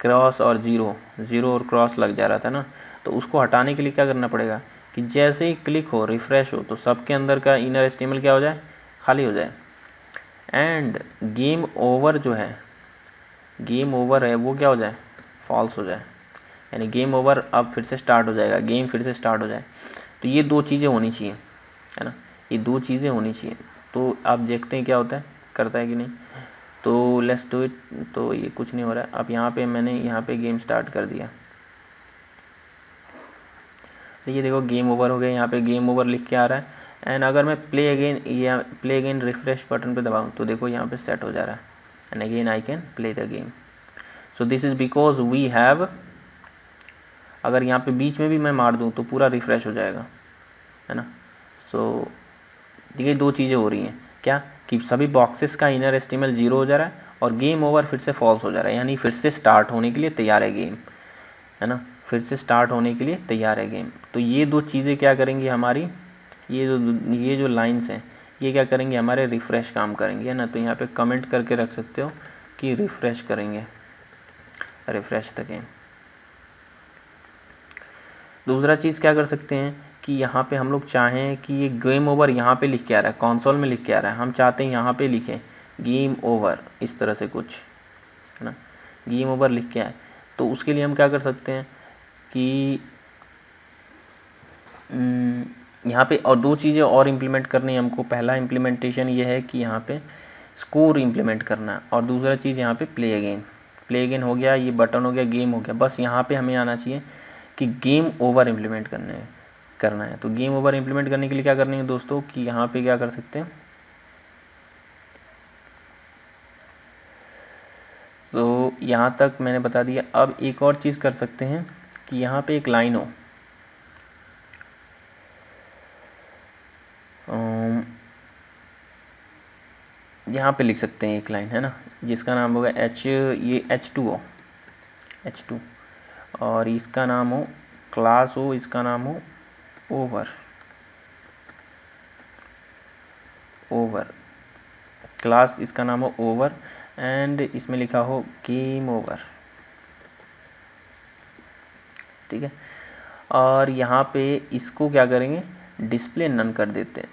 क्रॉस और ज़ीरो और क्रॉस लग जा रहा था ना, तो उसको हटाने के लिए क्या करना पड़ेगा कि जैसे ही क्लिक हो, रिफ्रेश हो, तो सबके अंदर का इनर HTML क्या हो जाए, खाली हो जाए। एंड गेम ओवर जो है, गेम ओवर है वो क्या हो जाए, फॉल्स हो जाए, यानी गेम ओवर अब फिर से स्टार्ट हो जाएगा, गेम फिर से स्टार्ट हो जाए। तो ये दो चीज़ें होनी चाहिए, है ना, ये दो चीज़ें होनी चाहिए। तो आप देखते हैं क्या होता है, करता है कि नहीं। तो लेट्स डू इट। तो ये कुछ नहीं हो रहा है। अब यहाँ पे मैंने यहाँ पे गेम स्टार्ट कर दिया, तो ये देखो गेम ओवर हो गया, यहाँ पे गेम ओवर लिख के आ रहा है। एंड अगर मैं प्ले अगेन रिफ्रेश बटन पे दबाऊँ तो देखो यहाँ पे सेट हो जा रहा है, and again I can play the game. So this is because we have, अगर यहाँ पे बीच में भी मैं मार दूँ तो पूरा रिफ्रेश हो जाएगा, है ना। सो ये दो चीज़ें हो रही हैं, क्या कि सभी बॉक्सेस का इनर HTML 0 हो जा रहा है और गेम ओवर फिर से फॉल्स हो जा रहा है, यानी फिर से स्टार्ट होने के लिए तैयार है गेम, है ना, फिर से स्टार्ट होने के लिए तैयार है गेम। तो ये दो चीज़ें क्या करेंगी हमारी, ये जो लाइंस हैं ये क्या करेंगे, हमारे रिफ़्रेश काम करेंगे, है ना। तो यहाँ पे कमेंट करके रख सकते हो कि रिफ़्रेश करेंगे, रिफ़्रेश द गेम। दूसरा चीज़ क्या कर सकते हैं कि यहाँ पे हम लोग चाहें कि ये गेम ओवर यहाँ पे लिख के आ रहा है, कंसोल में लिख के आ रहा है, हम चाहते हैं यहाँ पे लिखें गेम ओवर, इस तरह से कुछ है ना, गेम ओवर लिख के आए। तो उसके लिए हम क्या कर सकते हैं कि यहाँ पे और दो चीज़ें और इम्प्लीमेंट करनी है हमको। पहला इम्प्लीमेंटेशन ये है कि यहाँ पे स्कोर इम्प्लीमेंट करना है, और दूसरा चीज़ यहाँ पे प्ले अगेन। प्ले अगेन हो गया, ये बटन हो गया, गेम हो गया। बस यहाँ पे हमें आना चाहिए कि गेम ओवर इम्प्लीमेंट करना है। तो गेम ओवर इम्प्लीमेंट करने के लिए क्या करनी है दोस्तों कि यहाँ पे क्या कर सकते हैं, तो यहाँ तक मैंने बता दिया। अब एक और चीज़ कर सकते हैं कि यहाँ पे एक लाइन हो, यहाँ पे लिख सकते हैं एक लाइन, है ना, जिसका नाम होगा ये H2 और इसका नाम हो क्लास हो, इसका नाम हो ओवर क्लास, इसका नाम हो ओवर, एंड इसमें लिखा हो गेम ओवर। ठीक है, और यहाँ पे इसको क्या करेंगे, डिस्प्ले नन कर देते हैं।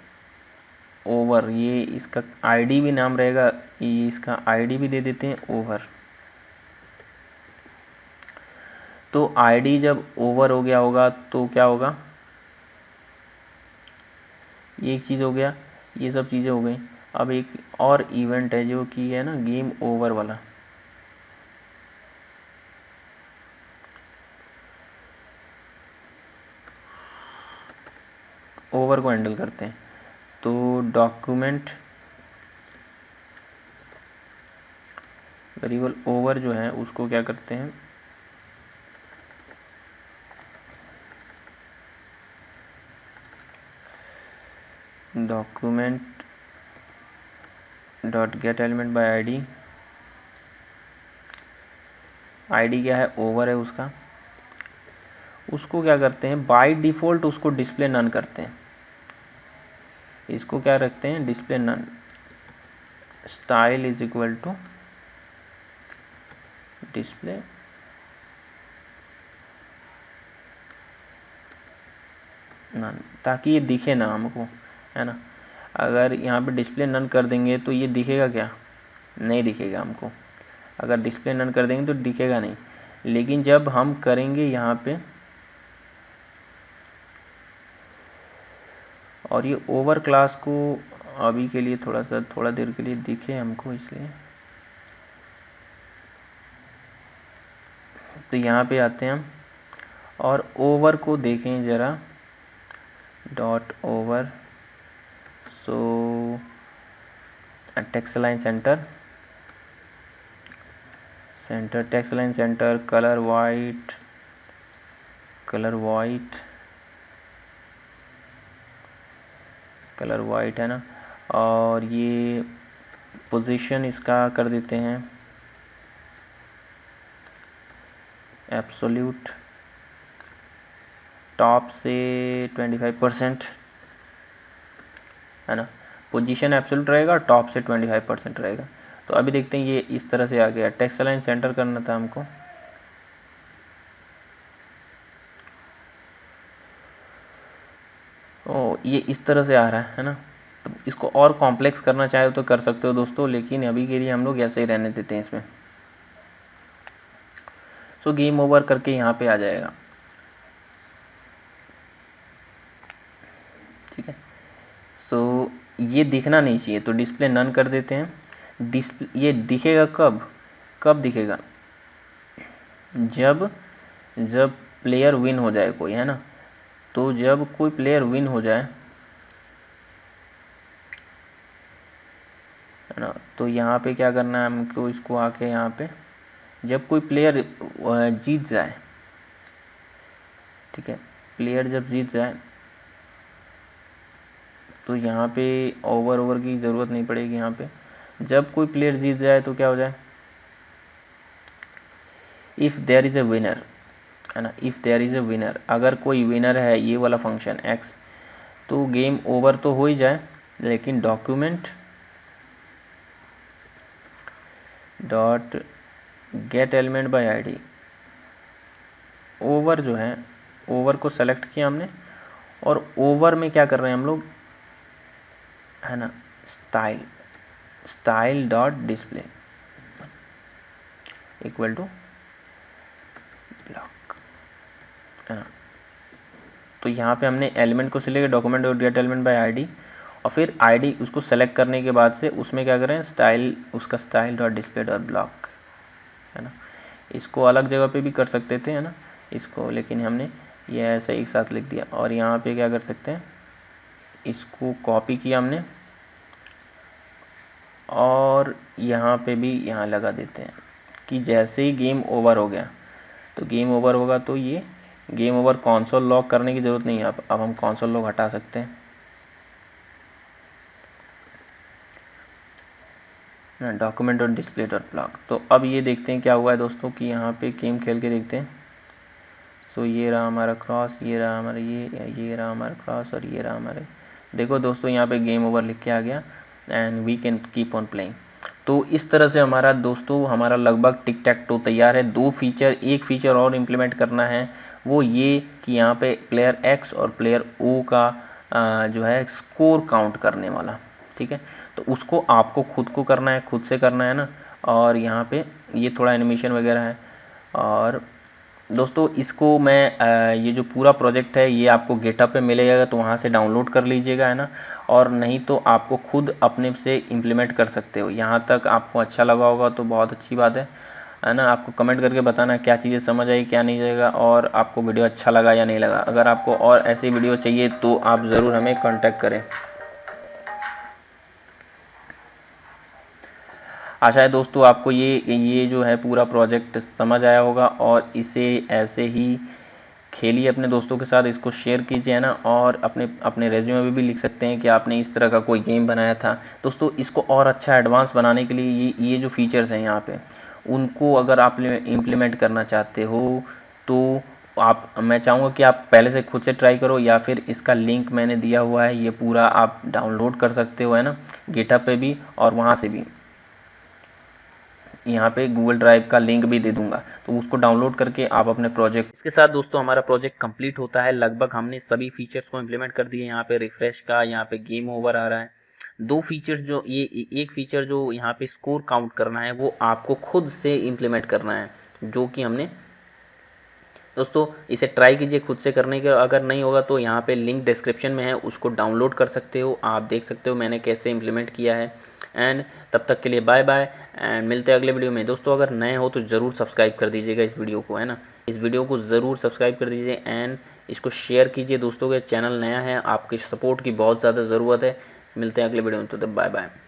ओवर, ये इसका आईडी भी नाम रहेगा, ये इसका आईडी भी दे देते हैं ओवर। तो आईडी जब ओवर हो गया होगा तो क्या होगा, ये एक चीज़ हो गया, ये सब चीज़ें हो गई। अब एक और इवेंट है जो कि है ना गेम ओवर वाला। ओवर को हैंडल करते हैं। तो डॉक्यूमेंट वेरिएबल ओवर जो है उसको क्या करते हैं, document dot get element by ID. ID क्या है, ओवर है उसका। उसको क्या करते हैं, बाय डिफ़ॉल्ट उसको डिस्प्ले नन करते हैं। इसको क्या रखते हैं, display none. Style is equal to display none, ताकि ये दिखे ना हमको, है ना। अगर यहाँ पे डिस्प्ले नन कर देंगे तो ये दिखेगा क्या, नहीं दिखेगा हमको। अगर डिस्प्ले नन कर देंगे तो दिखेगा नहीं। लेकिन जब हम करेंगे यहाँ पे, और ये ओवर क्लास को अभी के लिए थोड़ा देर के लिए दिखे हमको, इसलिए तो यहाँ पे आते हैं हम और ओवर को देखें ज़रा, डॉट ओवर। सो text line centre text line centre, colour white है ना। और ये पोजीशन इसका कर देते हैं एब्सोल्यूट, टॉप से 25%, है ना। पोजीशन एब्सोल्यूट रहेगा, टॉप से 25% रहेगा। तो अभी देखते हैं ये इस तरह से आ गया। टेक्स्ट लाइन सेंटर करना था हमको, ये इस तरह से आ रहा है ना। तो इसको और कॉम्प्लेक्स करना चाहे तो कर सकते हो दोस्तों, लेकिन अभी के लिए हम लोग ऐसे ही रहने देते हैं इसमें। सो गेम ओवर करके यहाँ पे आ जाएगा। ठीक है, सो ये दिखना नहीं चाहिए तो डिस्प्ले नन कर देते हैं। ये दिखेगा कब दिखेगा, जब प्लेयर विन हो जाए कोई, है ना। तो जब कोई प्लेयर विन हो जाए, है ना, तो यहाँ पे क्या करना है हमको, इसको आके यहाँ पे जब कोई प्लेयर जीत जाए, ठीक है, प्लेयर जब जीत जाए तो यहाँ पे ओवर की ज़रूरत नहीं पड़ेगी। यहाँ पे जब कोई प्लेयर जीत जाए तो क्या हो जाए, if there is a winner, है ना, if there is a winner, अगर कोई विनर है ये वाला फंक्शन एक्स, तो गेम ओवर तो हो ही जाए। लेकिन document dot get element by ID, over जो है, ओवर को सेलेक्ट किया हमने, और ओवर में क्या कर रहे हैं हम लोग, है ना, style dot display equal to block. तो यहाँ पे हमने एलिमेंट को select document dot get element by ID, और फिर आईडी उसको सेलेक्ट करने के बाद से उसमें क्या करें, स्टाइल, उसका style dot display dot block, है ना। इसको अलग जगह पे भी कर सकते थे, है ना, इसको, लेकिन हमने ये ऐसे एक साथ लिख दिया। और यहाँ पे क्या कर सकते हैं, इसको कॉपी किया हमने और यहाँ पे भी यहाँ लगा देते हैं कि जैसे ही गेम ओवर हो गया, तो गेम ओवर होगा तो ये गेम ओवर कंसोल लॉग करने की ज़रूरत नहीं है। अब हम कंसोल लॉग हटा सकते हैं ना, document dot display dot block. तो अब ये देखते हैं क्या हुआ है दोस्तों, कि यहाँ पे गेम खेल के देखते हैं। सो ये रहा हमारा क्रॉस, ये रहा हमारा ये रहा हमारा क्रॉस, और ये रहा हमारे, देखो दोस्तों यहाँ पे गेम ओवर लिख के आ गया, and we can keep on playing. तो इस तरह से हमारा दोस्तों हमारा लगभग टिक टैक टो तैयार है। दो फीचर, एक फीचर और इम्प्लीमेंट करना है, वो ये कि यहाँ पे प्लेयर एक्स और प्लेयर ओ का जो है स्कोर काउंट करने वाला, ठीक है। तो उसको आपको खुद को करना है, खुद से करना है ना। और यहाँ पे ये थोड़ा एनिमेशन वगैरह है। और दोस्तों इसको मैं ये जो पूरा प्रोजेक्ट है ये आपको गिटहब पे मिलेगा, तो वहाँ से डाउनलोड कर लीजिएगा, है ना। और नहीं तो आपको खुद अपने से इम्प्लीमेंट कर सकते हो। यहाँ तक आपको अच्छा लगा होगा तो बहुत अच्छी बात है ना। आपको कमेंट करके बताना क्या चीज़ें समझ आई, क्या नहीं जाएगा, और आपको वीडियो अच्छा लगा या नहीं लगा। अगर आपको और ऐसी वीडियो चाहिए तो आप ज़रूर हमें कॉन्टैक्ट करें। आशा है दोस्तों आपको ये जो है पूरा प्रोजेक्ट समझ आया होगा, और इसे ऐसे ही खेलिए अपने दोस्तों के साथ, इसको शेयर कीजिए, है ना। और अपने अपने रेज्यूमे में भी लिख सकते हैं कि आपने इस तरह का कोई गेम बनाया था। दोस्तों इसको और अच्छा एडवांस बनाने के लिए ये जो फीचर्स हैं यहाँ पे, उनको अगर आप इम्प्लीमेंट करना चाहते हो तो मैं चाहूँगा कि आप पहले से खुद से ट्राई करो, या फिर इसका लिंक मैंने दिया हुआ है, ये पूरा आप डाउनलोड कर सकते हो, है ना, गिटहब पे भी और वहाँ से भी। यहाँ पे गूगल ड्राइव का लिंक भी दे दूंगा, तो उसको डाउनलोड करके आप अपने प्रोजेक्ट। इसके साथ दोस्तों हमारा प्रोजेक्ट कंप्लीट होता है। लगभग हमने सभी फीचर्स को इम्प्लीमेंट कर दिए। यहाँ पे रिफ्रेश का, यहाँ पे गेम ओवर आ रहा है। दो फीचर्स जो ये एक फीचर जो यहाँ पे स्कोर काउंट करना है, वो आपको खुद से इम्प्लीमेंट करना है, जो कि हमने दोस्तों इसे ट्राई कीजिए खुद से करने के। अगर नहीं होगा तो यहाँ पे लिंक डिस्क्रिप्शन में है, उसको डाउनलोड कर सकते हो, आप देख सकते हो मैंने कैसे इम्प्लीमेंट किया है। एंड तब तक के लिए बाय बाय, एंड मिलते हैं अगले वीडियो में। दोस्तों अगर नए हो तो ज़रूर सब्सक्राइब कर दीजिएगा इस वीडियो को, है ना, इस वीडियो को ज़रूर सब्सक्राइब कर दीजिए, एंड इसको शेयर कीजिए दोस्तों के। चैनल नया है, आपकी सपोर्ट की बहुत ज़्यादा ज़रूरत है। मिलते हैं अगले वीडियो में, तो बाय बाय।